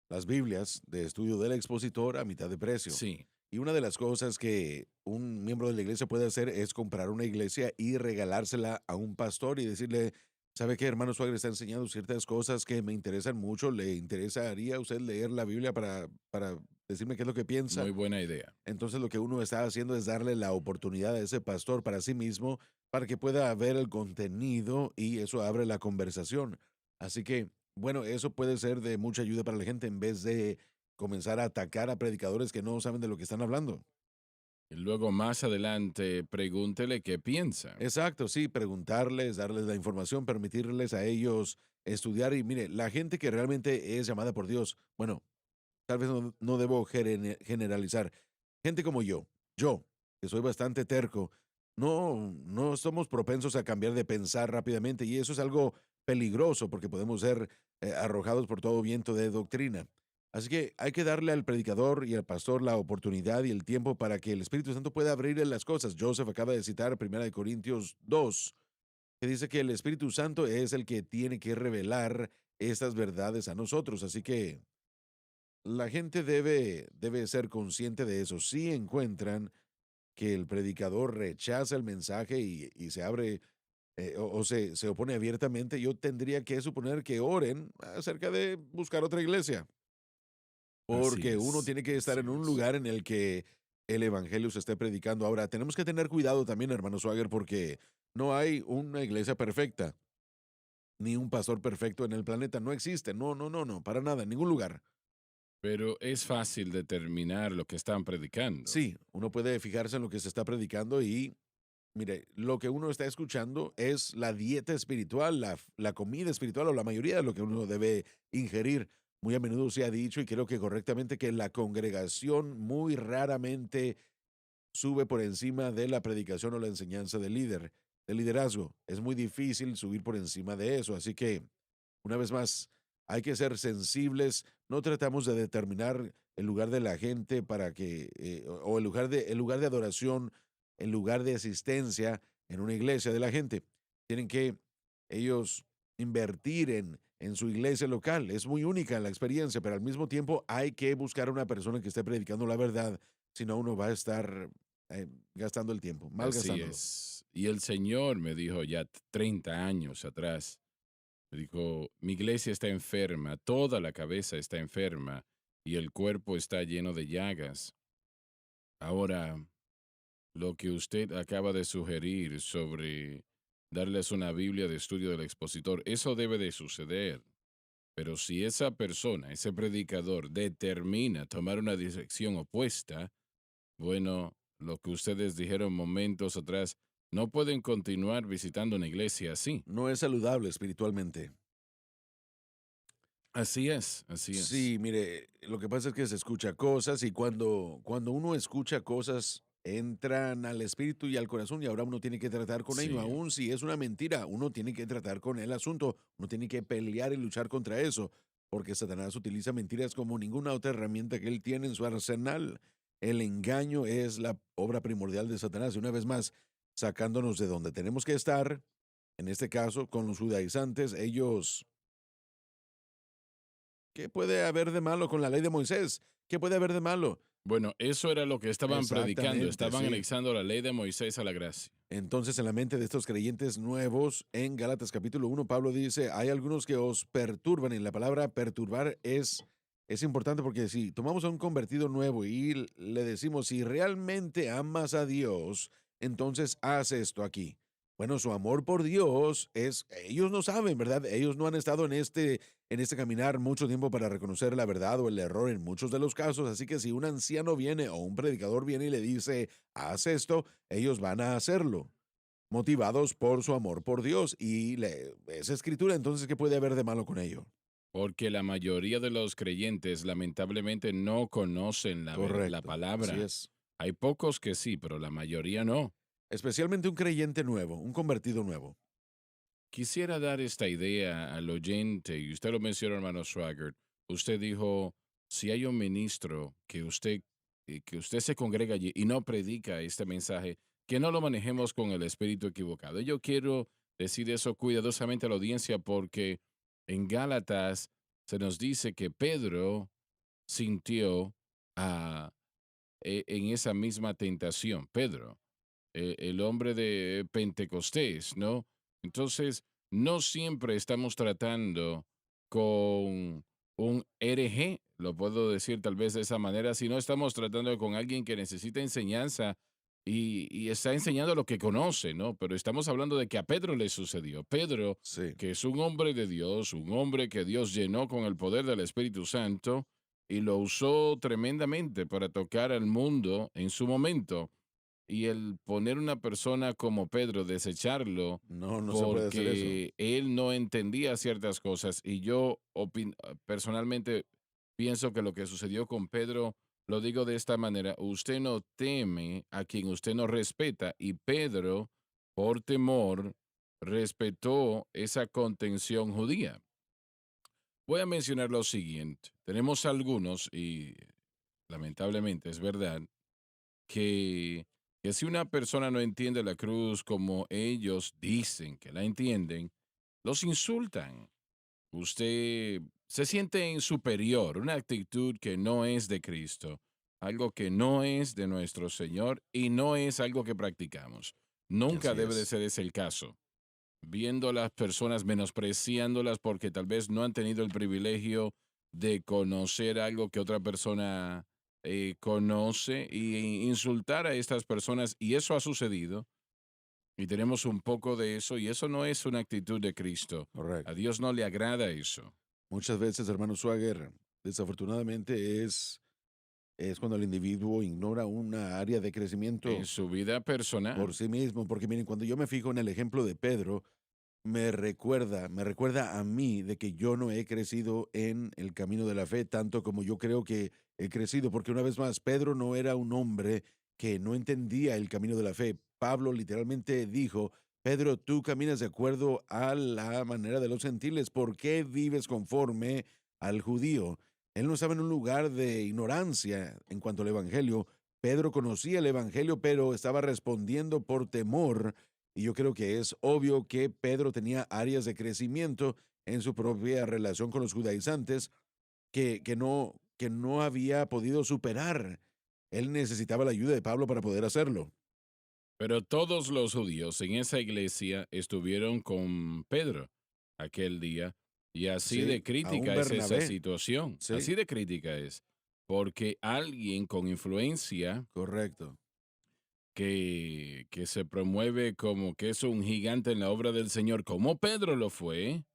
S3: las Biblias de estudio del expositor a mitad de precio.
S2: Sí,
S3: Y una de las cosas que un miembro de la iglesia puede hacer es comprar una iglesia y regalársela a un pastor y decirle, ¿Sabe qué, hermano Swagger está enseñando ciertas cosas que me interesan mucho? ¿Le interesaría a usted leer la Biblia para decirme qué es lo que piensa?
S2: Muy buena idea.
S3: Entonces lo que uno está haciendo es darle la oportunidad a ese pastor para sí mismo, para que pueda ver el contenido y eso abre la conversación. Así que, bueno, eso puede ser de mucha ayuda para la gente en vez de comenzar a atacar a predicadores que no saben de lo que están hablando.
S2: Y luego más adelante pregúntele qué piensa.
S3: Exacto, sí, preguntarles, darles la información, permitirles a ellos estudiar. Y mire, la gente que realmente es llamada por Dios, bueno, tal vez no debo generalizar. Gente como yo, que soy bastante terco, no somos propensos a cambiar de pensar rápidamente y eso es algo peligroso porque podemos ser arrojados por todo viento de doctrina. Así que hay que darle al predicador y al pastor la oportunidad y el tiempo para que el Espíritu Santo pueda abrirle las cosas. Joseph acaba de citar 1 Corintios 2, que dice que el Espíritu Santo es el que tiene que revelar estas verdades a nosotros. Así que la gente debe ser consciente de eso. Si encuentran que el predicador rechaza el mensaje y se abre se opone abiertamente, yo tendría que suponer que oren acerca de buscar otra iglesia, porque uno tiene que estar
S2: así
S3: en un
S2: es.
S3: lugar en el que el evangelio se esté predicando. Ahora, tenemos que tener cuidado también, hermano Swagger, porque no hay una iglesia perfecta, ni un pastor perfecto en el planeta. No existe. No, no, no, no, para nada, en ningún lugar.
S2: Pero es fácil determinar lo que están predicando.
S3: Sí, uno puede fijarse en lo que se está predicando y, mire, lo que uno está escuchando es la dieta espiritual, la comida espiritual o la mayoría de lo que uno debe ingerir. Muy a menudo se ha dicho, y creo que correctamente, que la congregación muy raramente sube por encima de la predicación o la enseñanza del líder, del liderazgo. Es muy difícil subir por encima de eso. Así que, una vez más, hay que ser sensibles. No tratamos de determinar el lugar de la gente para que, o el lugar de adoración, el lugar de asistencia en una iglesia de la gente. Tienen que ellos invertir en su iglesia local. Es muy única la experiencia, pero al mismo tiempo hay que buscar una persona que esté predicando la verdad, si no uno va a estar gastando el tiempo,
S2: Así
S3: malgastándolo.
S2: es. Y el Señor me dijo ya 30 años atrás, me dijo, mi iglesia está enferma, toda la cabeza está enferma y el cuerpo está lleno de llagas. Ahora, lo que usted acaba de sugerir sobre darles una Biblia de estudio del expositor, eso debe de suceder. Pero si esa persona, ese predicador, determina tomar una dirección opuesta, bueno, lo que ustedes dijeron momentos atrás, no pueden continuar visitando una iglesia así.
S3: No es saludable espiritualmente.
S2: Así es, así es.
S3: Sí, mire, lo que pasa es que se escucha cosas y cuando uno escucha cosas, entran al espíritu y al corazón y ahora uno tiene que tratar con ello.
S2: Sí,
S3: Aún si es una mentira, uno tiene que tratar con el asunto, uno tiene que pelear y luchar contra eso, porque Satanás utiliza mentiras como ninguna otra herramienta que él tiene en su arsenal. El engaño es la obra primordial de Satanás y una vez más, sacándonos de donde tenemos que estar, en este caso con los judaizantes, ellos. ¿Qué puede haber de malo con la ley de Moisés? ¿Qué puede haber de malo?
S2: bueno, eso era lo que estaban predicando,
S3: Exactamente,
S2: estaban
S3: sí.
S2: anexando la ley de Moisés a la gracia.
S3: Entonces, en la mente de estos creyentes nuevos, en Gálatas capítulo 1, Pablo dice, hay algunos que os perturban, y la palabra perturbar es importante porque si tomamos a un convertido nuevo y le decimos, si realmente amas a Dios, entonces haz esto aquí. Bueno, su amor por Dios ellos no saben, ¿verdad? Ellos no han estado en este caminar mucho tiempo para reconocer la verdad o el error en muchos de los casos, así que si un anciano viene o un predicador viene y le dice, haz esto, ellos van a hacerlo, motivados por su amor por Dios. Y esa escritura, entonces, ¿qué puede haber de malo con ello?
S2: Porque la mayoría de los creyentes lamentablemente no conocen la
S3: Correcto, así
S2: palabra.
S3: es.
S2: Hay pocos que sí, pero la mayoría no.
S3: Especialmente un creyente nuevo, un convertido nuevo.
S2: Quisiera dar esta idea al oyente, y usted lo mencionó, hermano Swagger. Usted dijo, si hay un ministro que usted se congrega allí y no predica este mensaje, que no lo manejemos con el espíritu equivocado. Yo quiero decir eso cuidadosamente a la audiencia porque en Gálatas se nos dice que Pedro sintió ah, en esa misma tentación. Pedro, el hombre de Pentecostés, ¿no? Entonces, no siempre estamos tratando con un hereje, lo puedo decir tal vez de esa manera, sino estamos tratando con alguien que necesita enseñanza y está enseñando lo que conoce, ¿no? Pero estamos hablando de que a Pedro le sucedió. Pedro,
S3: Sí,
S2: que es un hombre de Dios, un hombre que Dios llenó con el poder del Espíritu Santo y lo usó tremendamente para tocar al mundo en su momento. Y el poner una persona como Pedro, desecharlo
S3: no, no se puede hacer eso.
S2: porque él no entendía ciertas cosas. Y yo personalmente pienso que lo que sucedió con Pedro, lo digo de esta manera, usted no teme a quien usted no respeta. Y Pedro, por temor, respetó esa contención judía. Voy a mencionar lo siguiente. Tenemos algunos, y lamentablemente es verdad, que, que si una persona no entiende la cruz como ellos dicen que la entienden, los insultan. Usted se siente en superior, una actitud que no es de Cristo, algo que no es de nuestro Señor y no es algo que practicamos. Nunca
S3: Así
S2: debe de
S3: es.
S2: ser ese el caso. Viendo a las personas, menospreciándolas porque tal vez no han tenido el privilegio de conocer algo que otra persona conoce y insultar a estas personas. Y eso ha sucedido y tenemos un poco de eso y eso no es una actitud de Cristo. A
S3: Correcto.
S2: Dios no le agrada eso.
S3: Muchas veces, hermano Swagger, desafortunadamente es cuando el individuo ignora una área de
S2: En
S3: crecimiento
S2: su vida
S3: por
S2: personal,
S3: sí mismo, porque miren, cuando yo me fijo en el ejemplo de Pedro, me recuerda a mí de que yo no he crecido en el camino de la fe tanto como yo creo que he crecido, porque una vez más, Pedro no era un hombre que no entendía el camino de la fe. Pablo literalmente dijo, Pedro, tú caminas de acuerdo a la manera de los gentiles, ¿por qué vives conforme al judío? Él no estaba en un lugar de ignorancia en cuanto al evangelio. Pedro conocía el evangelio, pero estaba respondiendo por temor y yo creo que es obvio que Pedro tenía áreas de crecimiento en su propia relación con los judaizantes que no había podido superar. Él necesitaba la ayuda de Pablo para poder hacerlo.
S2: pero todos los judíos en esa iglesia estuvieron con Pedro aquel día y así de
S3: Sí, aún
S2: crítica es esa
S3: Bernabé.
S2: situación,
S3: Sí,
S2: así de crítica es, porque alguien con influencia
S3: correcto.
S2: que se promueve como que es un gigante en la obra del Señor, como Pedro lo fue,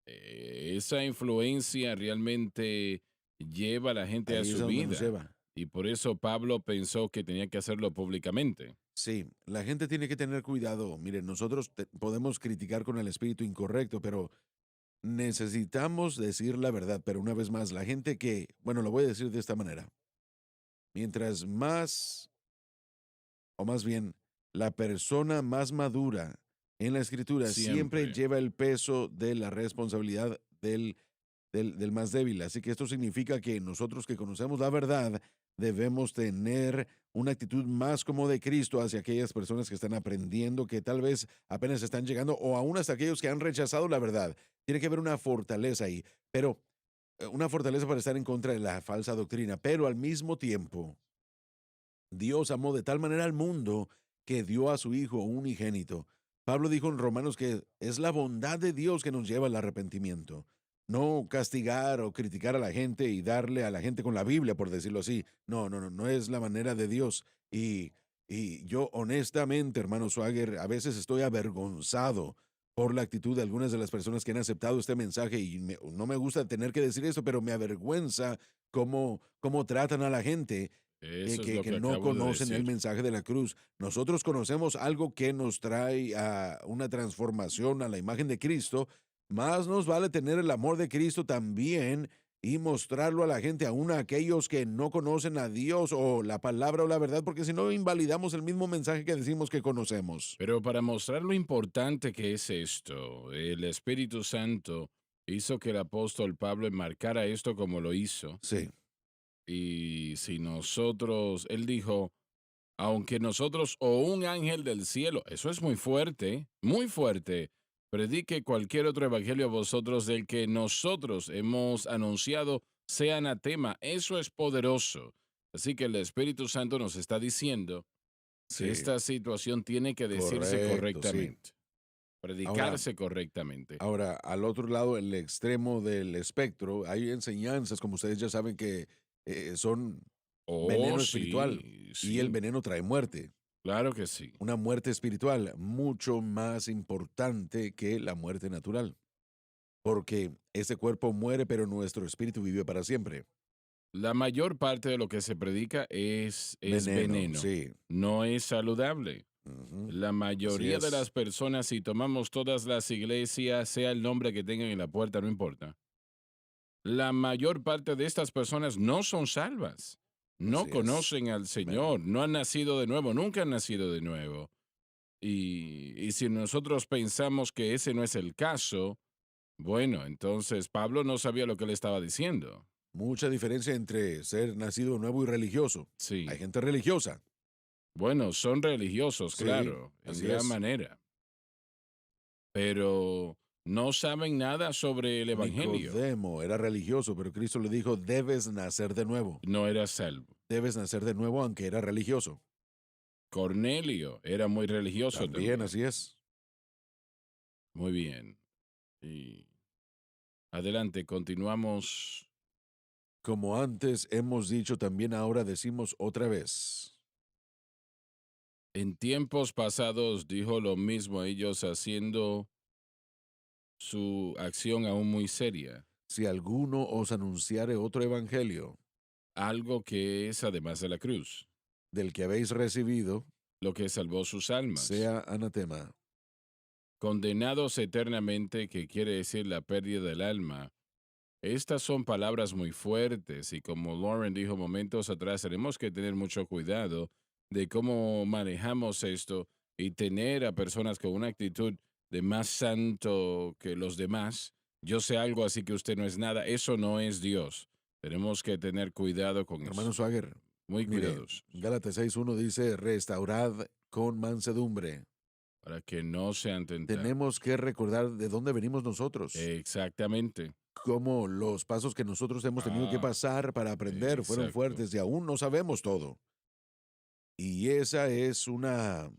S2: esa influencia realmente lleva a la gente a
S3: Ahí es
S2: su
S3: a donde nos
S2: vida.
S3: lleva.
S2: Y por eso Pablo pensó que tenía que hacerlo públicamente.
S3: Sí, la gente tiene que tener cuidado. Miren, nosotros podemos criticar con el espíritu incorrecto, pero necesitamos decir la verdad. Pero una vez más, la gente que, bueno, lo voy a decir de esta manera. Mientras más o más bien, la persona más madura en la escritura siempre
S2: Siempre.
S3: lleva el peso de la responsabilidad del más débil. Así que esto significa que nosotros que conocemos la verdad debemos tener una actitud más como de Cristo hacia aquellas personas que están aprendiendo, que tal vez apenas están llegando, o aún hasta aquellos que han rechazado la verdad. Tiene que haber una fortaleza ahí, pero una fortaleza para estar en contra de la falsa doctrina, pero al mismo tiempo Dios amó de tal manera al mundo que dio a su Hijo unigénito. Pablo dijo en Romanos que es la bondad de Dios que nos lleva al arrepentimiento. No castigar o criticar a la gente y darle a la gente con la Biblia, por decirlo así. No, no, no, no es la manera de Dios. Y yo honestamente, hermano Swagger, a veces estoy avergonzado por la actitud de algunas de las personas que han aceptado este mensaje y no me gusta tener que decir esto, pero me avergüenza cómo tratan a la gente
S2: Eso es lo
S3: que
S2: que
S3: no
S2: acabo de
S3: conocen el
S2: decir.
S3: mensaje de la cruz. Nosotros conocemos algo que nos trae a una transformación a la imagen de Cristo, más nos vale tener el amor de Cristo también y mostrarlo a la gente, aún a aquellos que no conocen a Dios o la palabra o la verdad, porque si no invalidamos el mismo mensaje que decimos que conocemos.
S2: Pero para mostrar lo importante que es esto, el Espíritu Santo hizo que el apóstol Pablo enmarcara esto como lo hizo.
S3: Sí,
S2: Y si nosotros, él dijo, aunque nosotros o un ángel del cielo, eso es muy fuerte, predique cualquier otro evangelio a vosotros del que nosotros hemos anunciado, sea anatema, eso es poderoso. Así que el Espíritu Santo nos está diciendo que
S3: sí,
S2: esta situación tiene que decirse
S3: correcto, sí.
S2: correctamente.
S3: Ahora,
S2: predicarse correctamente.
S3: ahora, al otro lado, el extremo del espectro, hay enseñanzas, como ustedes ya saben, que son
S2: Oh,
S3: veneno espiritual
S2: sí,
S3: y el
S2: sí,
S3: veneno trae muerte.
S2: claro que sí.
S3: Una muerte espiritual mucho más importante que la muerte natural, porque ese cuerpo muere, pero nuestro espíritu vive para siempre.
S2: La mayor parte de lo que se predica es
S3: Veneno,
S2: veneno,
S3: sí.
S2: no es saludable.
S3: Ujú.
S2: La
S3: Así
S2: mayoría de las
S3: es.
S2: personas, si tomamos todas las iglesias, sea el nombre que tengan en la puerta, no importa. La mayor parte de estas personas no son salvas, no
S3: Así es.
S2: conocen al
S3: Amén.
S2: Señor, no han nacido de nuevo, nunca han nacido de nuevo. Y si nosotros pensamos que ese no es el caso, bueno, entonces Pablo no sabía lo que le estaba diciendo.
S3: Mucha diferencia entre ser nacido nuevo y religioso. Hay
S2: Sí.
S3: gente religiosa.
S2: Bueno, son religiosos,
S3: Sí,
S2: claro, en
S3: así
S2: gran
S3: es.
S2: manera, pero no saben nada sobre el Evangelio.
S3: Nicodemo era religioso, pero Cristo le dijo, debes nacer de nuevo.
S2: No era salvo.
S3: Debes nacer de nuevo aunque era religioso.
S2: Cornelio era muy religioso
S3: También
S2: también.
S3: así es.
S2: Muy bien. Y adelante, continuamos.
S3: Como antes hemos dicho, también ahora decimos otra vez.
S2: En tiempos pasados dijo lo mismo a ellos haciendo su acción aún muy seria,
S3: Si alguno os anunciare otro evangelio
S2: algo que es además de la cruz,
S3: del que habéis recibido,
S2: lo que salvó sus almas.
S3: sea anatema.
S2: Condenados eternamente, que quiere decir la pérdida del alma. Estas son palabras muy fuertes y como Lauren dijo momentos atrás, tenemos que tener mucho cuidado de cómo manejamos esto y tener a personas con una actitud de más santo que los demás. Yo sé algo, así que usted no es nada. Eso no es Dios. Tenemos que tener cuidado con
S3: Hermano
S2: eso.
S3: Swagger,
S2: Muy
S3: mire,
S2: cuidadosos
S3: Gálatas 6:1 dice, restaurad con mansedumbre.
S2: para que no sean
S3: Tenemos
S2: tentados.
S3: que recordar de dónde venimos nosotros,
S2: Exactamente.
S3: cómo los pasos que nosotros hemos tenido que
S2: Ah,
S3: pasar para aprender fueron
S2: exacto.
S3: fuertes y aún no sabemos todo. Y esa es una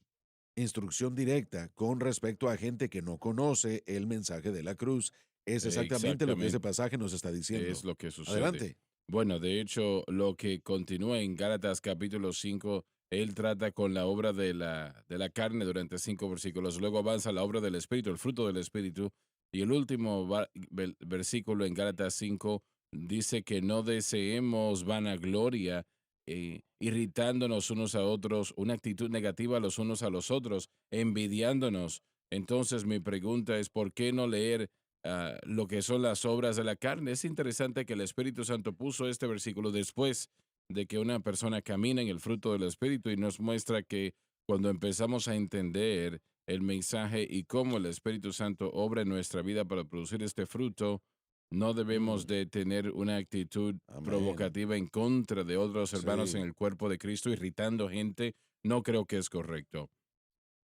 S3: instrucción directa con respecto a gente que no conoce el mensaje de la cruz. Es exactamente lo que ese
S2: Exactamente.
S3: pasaje nos está
S2: Es
S3: diciendo.
S2: lo que sucede.
S3: Adelante.
S2: Bueno, de hecho, lo que continúa en Gálatas capítulo 5, él trata con la obra de la carne durante 5 versículos, luego avanza la obra del Espíritu, el fruto del Espíritu, y el último versículo en Gálatas 5 dice que no deseemos vanagloria, irritándonos unos a otros, una actitud negativa los unos a los otros, envidiándonos. Entonces mi pregunta es, ¿por qué no leer lo que son las obras de la carne? Es interesante que el Espíritu Santo puso este versículo después de que una persona camina en el fruto del Espíritu y nos muestra que cuando empezamos a entender el mensaje y cómo el Espíritu Santo obra en nuestra vida para producir este fruto, no debemos
S3: Mm,
S2: de tener una actitud
S3: amén.
S2: provocativa en contra de otros hermanos en
S3: Sí,
S2: el cuerpo de Cristo, irritando gente. No creo que es correcto.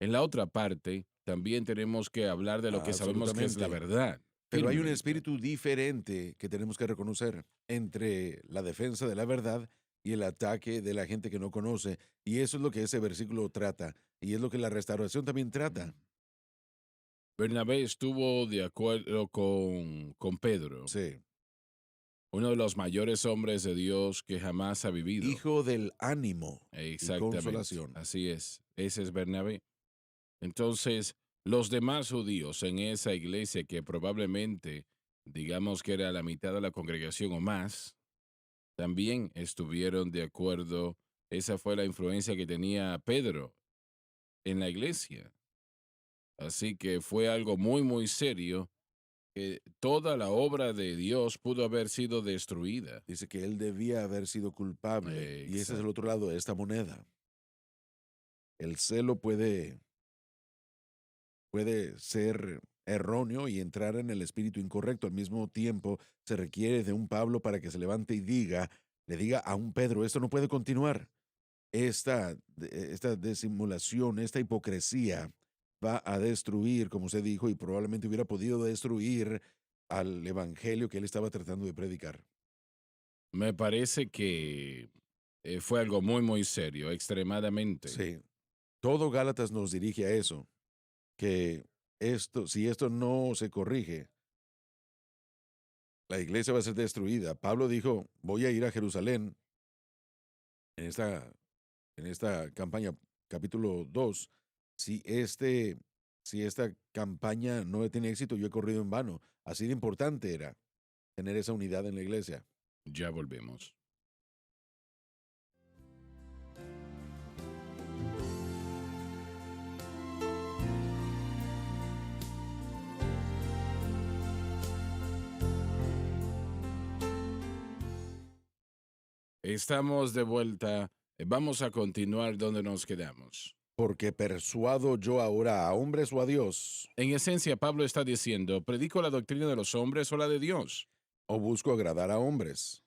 S2: En la otra parte, también tenemos que hablar de lo que sabemos que es la
S3: absolutamente.
S2: verdad,
S3: Pero hay un
S2: firmemente.
S3: espíritu diferente que tenemos que reconocer entre la defensa de la verdad y el ataque de la gente que no conoce. Y eso es lo que ese versículo trata. Y es lo que la restauración también
S2: Mm.
S3: trata.
S2: Bernabé estuvo de acuerdo con Pedro,
S3: Sí.
S2: uno de los mayores hombres de Dios que jamás ha vivido.
S3: Hijo del ánimo y
S2: Exactamente,
S3: consolación.
S2: así es. Ese es Bernabé. Entonces, los demás judíos en esa iglesia, que probablemente, digamos que era la mitad de la congregación o más, también estuvieron de acuerdo. Esa fue la influencia que tenía Pedro en la iglesia. Así que fue algo muy, muy serio, que toda la obra de Dios pudo haber sido destruida.
S3: Dice que él debía haber sido culpable. Y ese es el otro
S2: Exacto.
S3: lado de esta moneda. El celo puede ser erróneo y entrar en el espíritu incorrecto. Al mismo tiempo, se requiere de un Pablo para que se levante y le diga a un Pedro, esto no puede continuar. Esta disimulación, esta hipocresía va a destruir, como usted dijo, y probablemente hubiera podido destruir al evangelio que él estaba tratando de predicar.
S2: Me parece que fue algo muy, muy serio, extremadamente.
S3: Sí, todo Gálatas nos dirige a eso, que si esto no se corrige, la iglesia va a ser destruida. Pablo dijo, voy a ir a Jerusalén en esta campaña, capítulo 2. Si, si esta campaña no tiene éxito, yo he corrido en vano. Así de importante era tener esa unidad en la iglesia.
S2: Ya volvemos. Estamos de vuelta. Vamos a continuar donde nos quedamos.
S3: Porque persuado yo ahora a hombres o a Dios,
S2: En esencia, Pablo está diciendo, ¿predico la doctrina de los hombres o la de Dios?
S3: o busco agradar a hombres.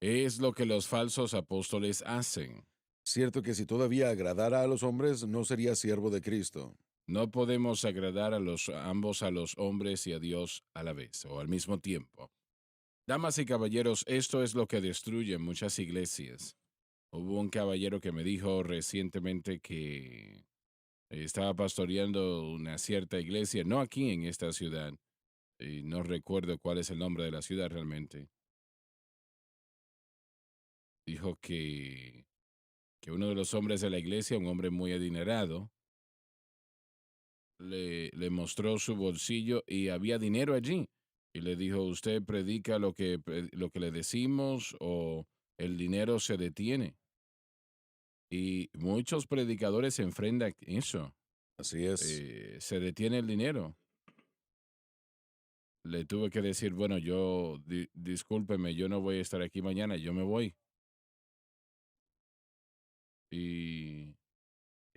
S2: Es lo que los falsos apóstoles hacen.
S3: Cierto que si todavía agradara a los hombres, no sería siervo de Cristo.
S2: No podemos agradar ambos a los hombres y a Dios a la vez o al mismo tiempo. Damas y caballeros, esto es lo que destruye muchas iglesias. Hubo un caballero que me dijo recientemente que estaba pastoreando una cierta iglesia, no aquí en esta ciudad, y no recuerdo cuál es el nombre de la ciudad realmente. Dijo que uno de los hombres de la iglesia, un hombre muy adinerado, le mostró su bolsillo y había dinero allí. Y le dijo, ¿usted predica lo que le decimos o el dinero se detiene? Y muchos predicadores se enfrentan a eso.
S3: Así es.
S2: Se detiene el dinero. Le tuve que decir, bueno, discúlpeme, yo no voy a estar aquí mañana, yo me voy. Y,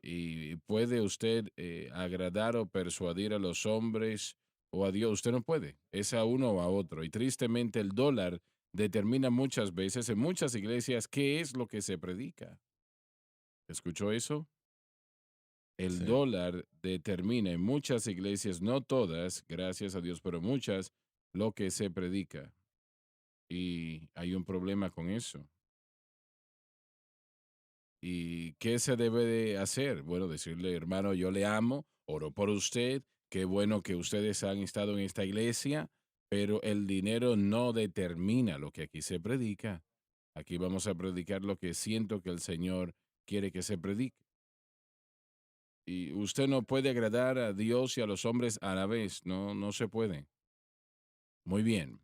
S2: y puede usted agradar o persuadir a los hombres o a Dios. Usted no puede. Es a uno o a otro. Y tristemente el dólar determina muchas veces en muchas iglesias qué es lo que se predica. ¿Escuchó eso? El
S3: Sí.
S2: dólar determina en muchas iglesias, no todas, gracias a Dios, pero muchas, lo que se predica. Y hay un problema con eso. ¿Y qué se debe de hacer? Bueno, decirle, hermano, yo le amo, oro por usted, qué bueno que ustedes han estado en esta iglesia, pero el dinero no determina lo que aquí se predica. Aquí vamos a predicar lo que siento que el Señor quiere que se predique. Y usted no puede agradar a Dios y a los hombres a la vez, no se puede. Muy bien,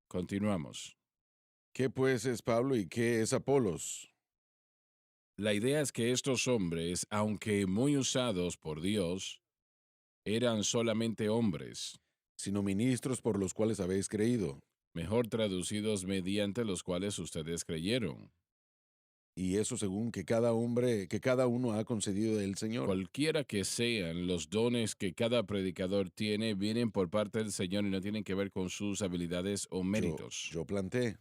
S2: continuamos.
S3: ¿Qué pues es Pablo y qué es Apolos?
S2: La idea es que estos hombres, aunque muy usados por Dios, eran solamente hombres,
S3: Sino ministros por los cuales habéis creído.
S2: mejor traducidos mediante los cuales ustedes creyeron.
S3: Y eso según que cada uno ha concedido del Señor.
S2: Cualquiera que sean los dones que cada predicador tiene, vienen por parte del Señor y no tienen que ver con sus habilidades o méritos.
S3: Yo planté.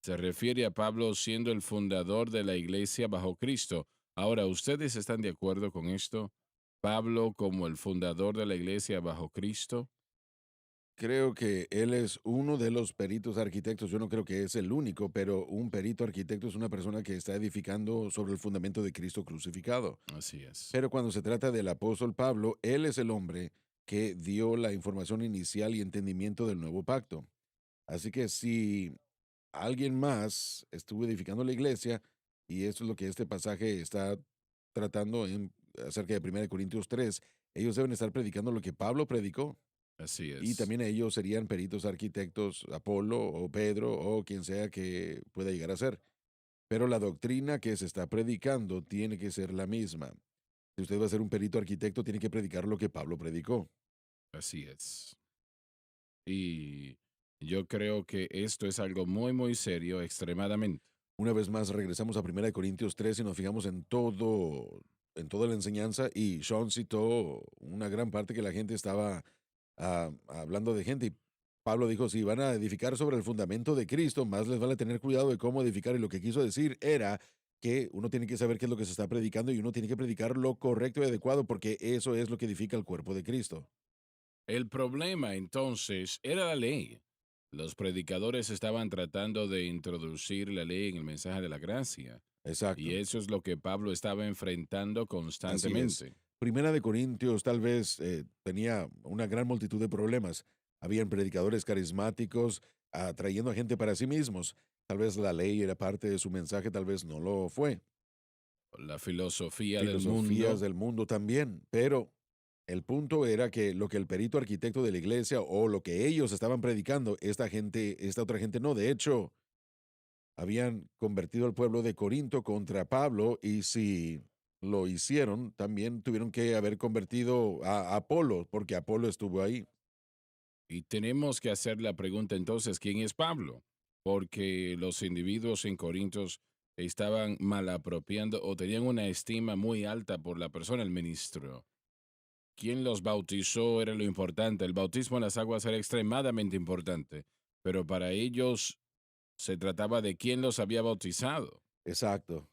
S2: Se refiere a Pablo siendo el fundador de la iglesia bajo Cristo. Ahora, ¿ustedes están de acuerdo con esto? Pablo como el fundador de la iglesia bajo Cristo.
S3: Creo que él es uno de los peritos arquitectos. Yo no creo que es el único, pero un perito arquitecto es una persona que está edificando sobre el fundamento de Cristo crucificado.
S2: Así es.
S3: Pero cuando se trata del apóstol Pablo, él es el hombre que dio la información inicial y entendimiento del nuevo pacto. Así que si alguien más estuvo edificando la iglesia, y esto es lo que este pasaje está tratando acerca de 1 Corintios 3, ellos deben estar predicando lo que Pablo predicó.
S2: Así
S3: Y
S2: es.
S3: también ellos serían peritos arquitectos, Apolo o Pedro o quien sea que pueda llegar a ser. Pero la doctrina que se está predicando tiene que ser la misma. Si usted va a ser un perito arquitecto, tiene que predicar lo que Pablo predicó.
S2: Así es. Y yo creo que esto es algo muy, muy serio, extremadamente.
S3: Una vez más, regresamos a 1 Corintios 3 y nos fijamos en toda la enseñanza. Y Sean citó una gran parte que la gente estaba hablando de gente. Y Pablo dijo, si van a edificar sobre el fundamento de Cristo, más les vale tener cuidado de cómo edificar. Y lo que quiso decir era que uno tiene que saber qué es lo que se está predicando y uno tiene que predicar lo correcto y adecuado porque eso es lo que edifica el cuerpo de Cristo.
S2: El problema entonces era la ley. Los predicadores estaban tratando de introducir la ley en el mensaje de la gracia. Y
S3: Exacto.
S2: eso es lo que Pablo estaba enfrentando
S3: Así es.
S2: constantemente.
S3: Primera de Corintios tal vez tenía una gran multitud de problemas. Habían predicadores carismáticos atrayendo a gente para sí mismos. Tal vez la ley era parte de su mensaje, tal vez no lo fue.
S2: La filosofía del
S3: Filosofías
S2: mundo.
S3: del mundo también, pero el punto era que lo que el perito arquitecto de la iglesia o lo que ellos estaban predicando, esta otra gente no. De hecho, habían convertido al pueblo de Corinto contra Pablo y si lo hicieron, también tuvieron que haber convertido a Apolo, porque Apolo estuvo ahí.
S2: Y tenemos que hacer la pregunta entonces, ¿quién es Pablo? Porque los individuos en Corintios estaban malapropiando o tenían una estima muy alta por la persona, el ministro. ¿Quién los bautizó era lo importante? El bautismo en las aguas era extremadamente importante, pero para ellos se trataba de quién los había bautizado.
S3: Exacto.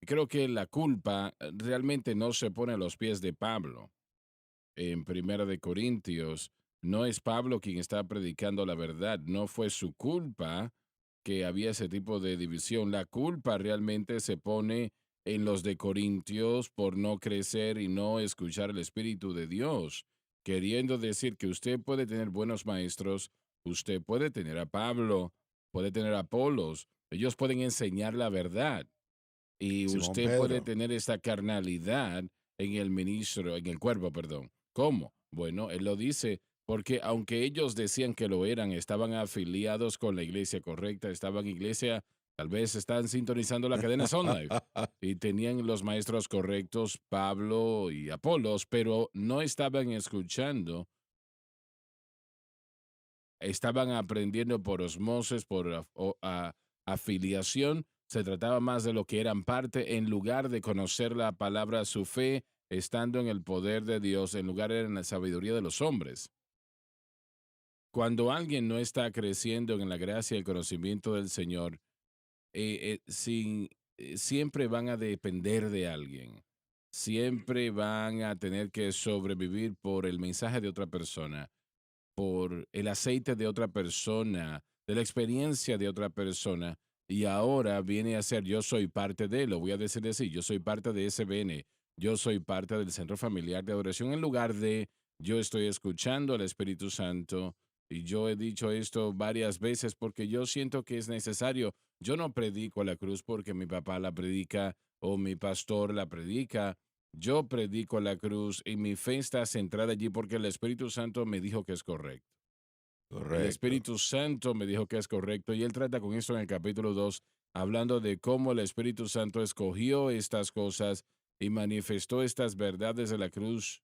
S2: Y creo que la culpa realmente no se pone a los pies de Pablo. En Primera de Corintios, no es Pablo quien está predicando la verdad, no fue su culpa que había ese tipo de división. La culpa realmente se pone en los de Corintios por no crecer y no escuchar el Espíritu de Dios, queriendo decir que usted puede tener buenos maestros, usted puede tener a Pablo, puede tener a Apolos, ellos pueden enseñar la verdad y
S3: Simón
S2: usted puede
S3: Pedro.
S2: tener esta carnalidad en el ministro, en el cuerpo, perdón. ¿Cómo? Bueno, él lo dice porque aunque ellos decían que lo eran, estaban afiliados con la iglesia correcta, estaban en iglesia, tal vez están sintonizando la cadena Sound Life y tenían los maestros correctos, Pablo y Apolos, pero no estaban escuchando, estaban aprendiendo por osmosis, por afiliación. Se trataba más de lo que eran parte en lugar de conocer la palabra, su fe, estando en el poder de Dios, en lugar de en la sabiduría de los hombres. Cuando alguien no está creciendo en la gracia y el conocimiento del Señor, siempre van a depender de alguien. Siempre van a tener que sobrevivir por el mensaje de otra persona, por el aceite de otra persona, de la experiencia de otra persona, y ahora viene a ser yo soy parte de, lo voy a decir así, yo soy parte de SBN, yo soy parte del Centro Familiar de Adoración, en lugar de yo estoy escuchando al Espíritu Santo, y yo he dicho esto varias veces porque yo siento que es necesario. Yo no predico la cruz porque mi papá la predica o mi pastor la predica. Yo predico la cruz y mi fe está centrada allí porque el Espíritu Santo me dijo que es correcto. El
S3: Correcto.
S2: Espíritu Santo me dijo que es correcto y él trata con esto en el capítulo 2, hablando de cómo el Espíritu Santo escogió estas cosas y manifestó estas verdades de la cruz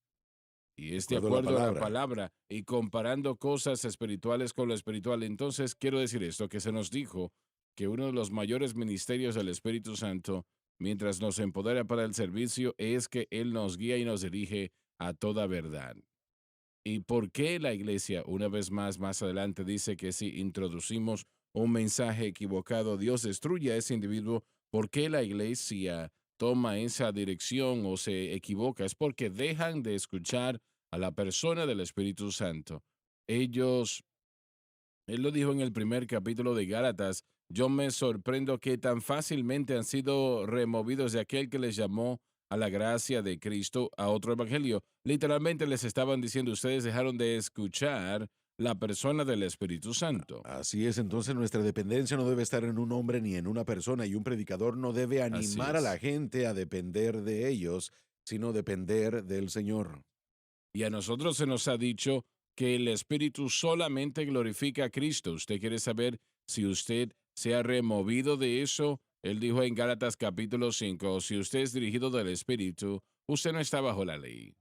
S2: y
S3: De
S2: es de
S3: acuerdo a la
S2: acuerdo a la
S3: palabra.
S2: palabra y comparando cosas espirituales con lo espiritual. Entonces, quiero decir esto, que se nos dijo que uno de los mayores ministerios del Espíritu Santo, mientras nos empodera para el servicio, es que Él nos guía y nos dirige a toda verdad. ¿Y por qué la iglesia, una vez más adelante, dice que si introducimos un mensaje equivocado, Dios destruye a ese individuo? ¿Por qué la iglesia toma esa dirección o se equivoca? Es porque dejan de escuchar a la persona del Espíritu Santo. Ellos, él lo dijo en el primer capítulo de Gálatas, yo me sorprendo que tan fácilmente han sido removidos de aquel que les llamó a la gracia de Cristo a otro evangelio. Literalmente les estaban diciendo, ustedes dejaron de escuchar la persona del Espíritu Santo.
S3: Así es, entonces nuestra dependencia no debe estar en un hombre ni en una persona y un predicador no debe
S2: Así
S3: animar a la
S2: es.
S3: gente a depender de ellos, sino depender del Señor.
S2: Y a nosotros se nos ha dicho que el Espíritu solamente glorifica a Cristo. ¿Usted quiere saber si usted se ha removido de eso? Él dijo en Gálatas capítulo 5, si usted es dirigido del Espíritu, usted no está bajo la ley.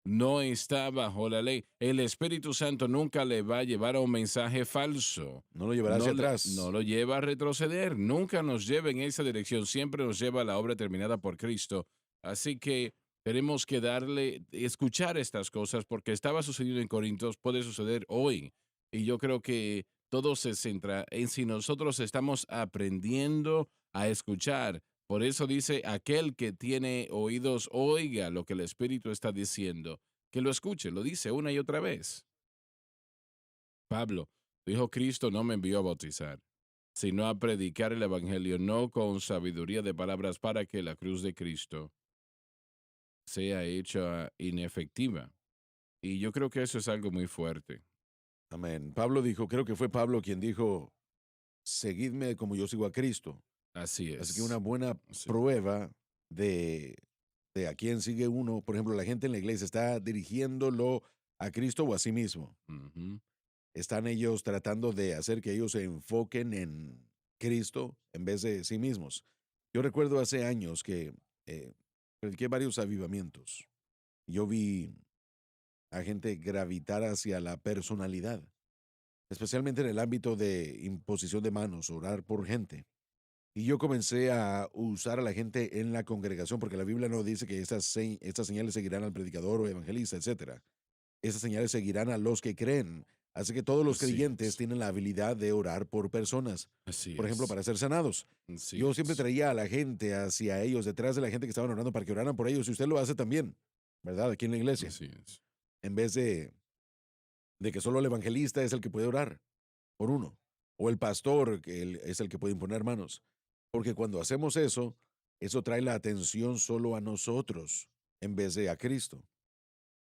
S2: No está bajo la ley. El Espíritu Santo nunca le va a llevar a un mensaje falso.
S3: No lo llevará hacia
S2: No
S3: atrás.
S2: lo lleva a retroceder. Nunca nos lleva en esa dirección. Siempre nos lleva a la obra terminada por Cristo. Así que tenemos que escuchar estas cosas porque estaba sucediendo en Corintios, puede suceder hoy. Y yo creo que todo se centra en si nosotros estamos aprendiendo a escuchar. Por eso dice, aquel que tiene oídos, oiga lo que el Espíritu está diciendo, que lo escuche, lo dice una y otra vez. Pablo dijo, Cristo no me envió a bautizar, sino a predicar el Evangelio, no con sabiduría de palabras para que la cruz de Cristo sea hecha inefectiva. Y yo creo que eso es algo muy fuerte.
S3: Amén. Pablo dijo, creo que fue Pablo quien dijo, seguidme como yo sigo a Cristo.
S2: Así
S3: Así que una
S2: es.
S3: buena
S2: Sí.
S3: prueba de a quién sigue uno, por ejemplo, la gente en la iglesia está dirigiéndolo a Cristo o a sí mismo.
S2: Ujú.
S3: Están ellos tratando de hacer que ellos se enfoquen en Cristo en vez de sí mismos. Yo recuerdo hace años que prediqué varios avivamientos. Yo vi a gente gravitar hacia la personalidad, especialmente en el ámbito de imposición de manos, orar por gente. Y yo comencé a usar a la gente en la congregación, porque la Biblia no dice que estas señales seguirán al predicador o evangelista, etcétera. Esas señales seguirán a los que creen. Así que todos los
S2: Así
S3: creyentes
S2: es.
S3: tienen la habilidad de orar por personas,
S2: Así
S3: por ejemplo,
S2: es.
S3: para ser sanados.
S2: Así
S3: Yo siempre
S2: es.
S3: traía a la gente hacia ellos, detrás de la gente que estaban orando para que oraran por ellos, y usted lo hace también, ¿verdad? Aquí en la iglesia,
S2: Así es.
S3: en vez de que solo el evangelista es el que puede orar por uno, o el pastor es el que puede imponer manos. Porque cuando hacemos eso, eso trae la atención solo a nosotros en vez de a Cristo.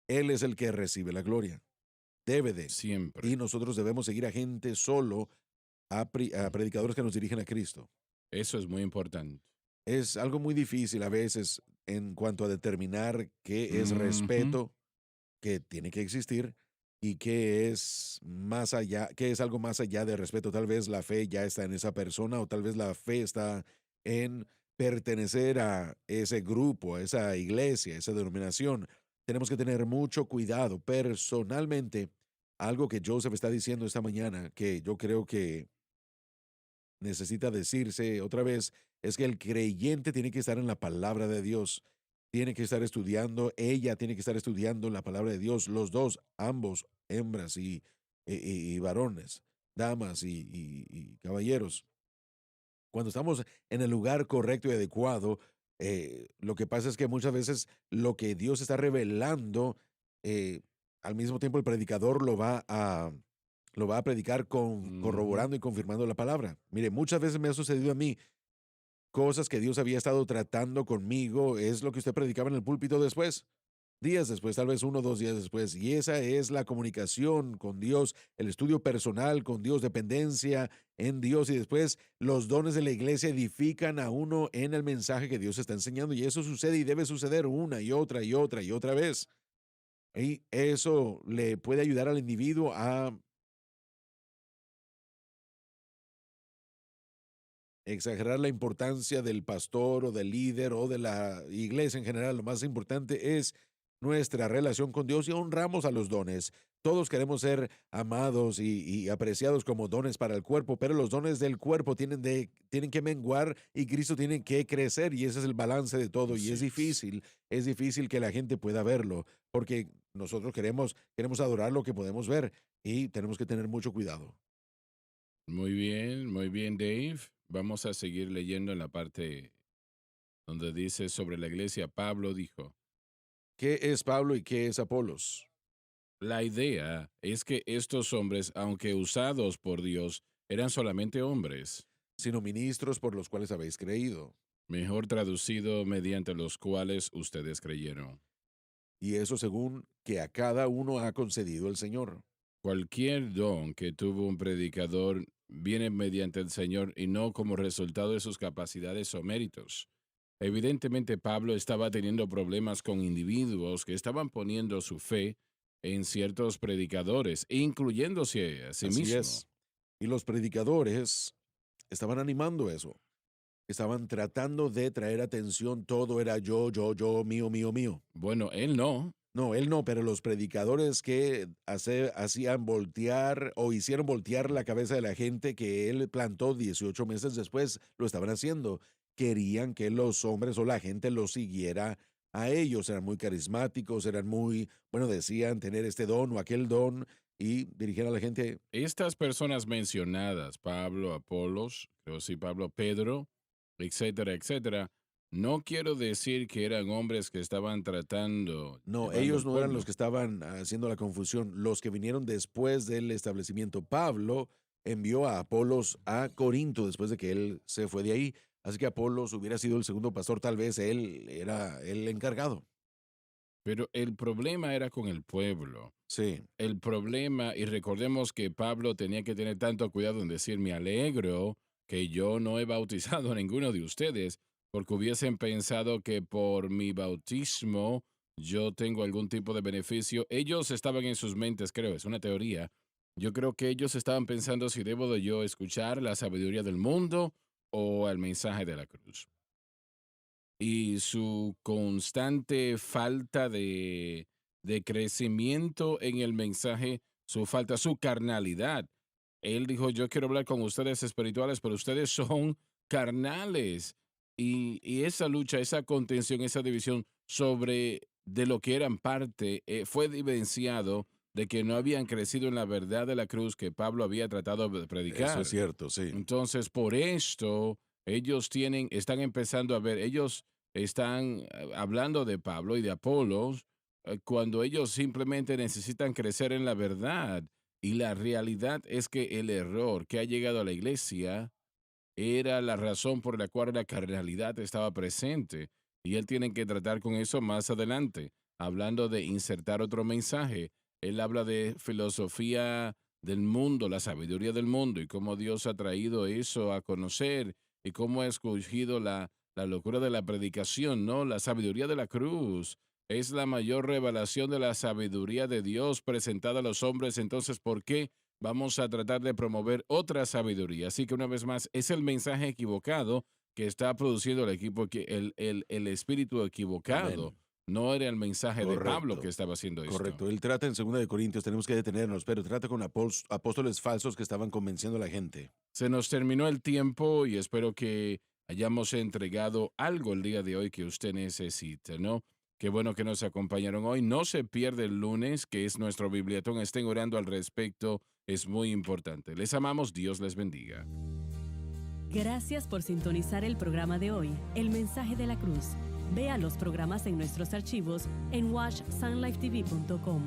S3: Él es el que recibe la gloria. Debe de.
S2: Siempre.
S3: Y nosotros debemos seguir a gente solo, a predicadores que nos dirigen a Cristo.
S2: Eso es muy importante.
S3: Es algo muy difícil a veces en cuanto a determinar qué es
S2: Ujú.
S3: respeto, que tiene que existir, y qué es más allá, qué es algo más allá de respeto. Tal vez la fe ya está en esa persona, o tal vez la fe está en pertenecer a ese grupo, a esa iglesia, a esa denominación. Tenemos que tener mucho cuidado. Personalmente, algo que Joseph está diciendo esta mañana, que yo creo que necesita decirse otra vez, es que el creyente tiene que estar en la palabra de Dios, tiene que estar estudiando, ella tiene que estar estudiando la palabra de Dios, los dos, ambos, hembras y varones, damas y caballeros. Cuando estamos en el lugar correcto y adecuado, lo que pasa es que muchas veces lo que Dios está revelando, eh, al mismo tiempo el predicador lo va a predicar
S2: Ujú.
S3: corroborando y confirmando la palabra. Mire, muchas veces me ha sucedido a mí cosas que Dios había estado tratando conmigo, es lo que usted predicaba en el púlpito después, días después, tal vez 1 o 2 días después. Y esa es la comunicación con Dios, el estudio personal con Dios, dependencia en Dios. Y después los dones de la iglesia edifican a uno en el mensaje que Dios está enseñando. Y eso sucede y debe suceder una y otra y otra y otra vez. Y eso le puede ayudar al individuo a exagerar la importancia del pastor o del líder o de la iglesia en general. Lo más importante es nuestra relación con Dios, y honramos a los dones. Todos queremos ser amados y apreciados como dones para el cuerpo, pero los dones del cuerpo tienen que menguar y Cristo tiene que crecer, y ese es el balance de todo. Y
S2: Así es.
S3: es difícil que la gente pueda verlo, porque nosotros queremos adorar lo que podemos ver, y tenemos que tener mucho cuidado.
S2: Muy bien, Dave. Vamos a seguir leyendo en la parte donde dice sobre la iglesia. Pablo dijo,
S3: ¿Qué es Pablo y qué es Apolos?
S2: la idea es que estos hombres, aunque usados por Dios, eran solamente hombres,
S3: Sino ministros por los cuales habéis creído.
S2: mejor traducido mediante los cuales ustedes creyeron.
S3: Y eso según que a cada uno ha concedido el Señor.
S2: Cualquier don que tuvo un predicador viene mediante el Señor y no como resultado de sus capacidades o méritos. Evidentemente, Pablo estaba teniendo problemas con individuos que estaban poniendo su fe en ciertos predicadores, incluyéndose a sí
S3: Así
S2: mismo.
S3: es. Y los predicadores estaban animando eso. Estaban tratando de traer atención. Todo era yo, mío, mío, mío.
S2: Bueno, él no.
S3: No, él no, pero los predicadores que hacían voltear o hicieron voltear la cabeza de la gente que él plantó 18 meses después, lo estaban haciendo. Querían que los hombres o la gente los siguiera a ellos. Eran muy carismáticos, eran muy, bueno, decían tener este don o aquel don, y dirigían a la gente.
S2: Estas personas mencionadas, Pablo, Apolos, creo sí, Pablo, Pedro, etcétera, etcétera, no quiero decir que eran hombres que estaban tratando,
S3: No,
S2: llevando
S3: ellos
S2: al
S3: no eran los
S2: pueblo.
S3: que estaban haciendo la confusión, los que vinieron después del establecimiento. Pablo envió a Apolos a Corinto después de que él se fue de ahí. Así que Apolos hubiera sido el segundo pastor, tal vez él era el encargado.
S2: Pero el problema era con el pueblo.
S3: Sí,
S2: El problema, y recordemos que Pablo tenía que tener tanto cuidado en decir, me alegro que yo no he bautizado a ninguno de ustedes, porque hubiesen pensado que por mi bautismo yo tengo algún tipo de beneficio. Ellos estaban en sus mentes, creo, es una teoría. Yo creo que ellos estaban pensando si debo de yo escuchar la sabiduría del mundo o el mensaje de la cruz. Y su constante falta de crecimiento en el mensaje, su carnalidad. Él dijo, yo quiero hablar con ustedes espirituales, pero ustedes son carnales. Y esa lucha, esa contención, esa división sobre de lo que eran parte, fue evidenciado de que no habían crecido en la verdad de la cruz que Pablo había tratado de
S3: eso es
S2: predicar.
S3: cierto, sí.
S2: Entonces, por esto, están empezando a ver, ellos están hablando de Pablo y de Apolos cuando ellos simplemente necesitan crecer en la verdad. Y la realidad es que el error que ha llegado a la iglesia era la razón por la cual la carnalidad estaba presente. Y él tiene que tratar con eso más adelante. Hablando de insertar otro mensaje, él habla de filosofía del mundo, la sabiduría del mundo y cómo Dios ha traído eso a conocer y cómo ha escogido la locura de la predicación, ¿no? La sabiduría de la cruz es la mayor revelación de la sabiduría de Dios presentada a los hombres. Entonces, ¿por qué vamos a tratar de promover otra sabiduría? Así que una vez más, es el mensaje equivocado que está produciendo el equipo, el espíritu equivocado.
S3: Amén.
S2: No era el mensaje de Pablo que
S3: Correcto.
S2: estaba haciendo esto.
S3: Correcto. Él trata en 2 Corintios, tenemos que detenernos, pero trata con apóstoles falsos que estaban convenciendo a la gente.
S2: Se nos terminó el tiempo y espero que hayamos entregado algo el día de hoy que usted necesita, ¿no? Qué bueno que nos acompañaron hoy. No se pierde el lunes, que es nuestro bibliatón. Estén orando al respecto. Es muy importante. Les amamos. Dios les bendiga.
S4: Gracias por sintonizar el programa de hoy, El Mensaje de la Cruz. Vea los programas en nuestros archivos en watchsunlifetv.com.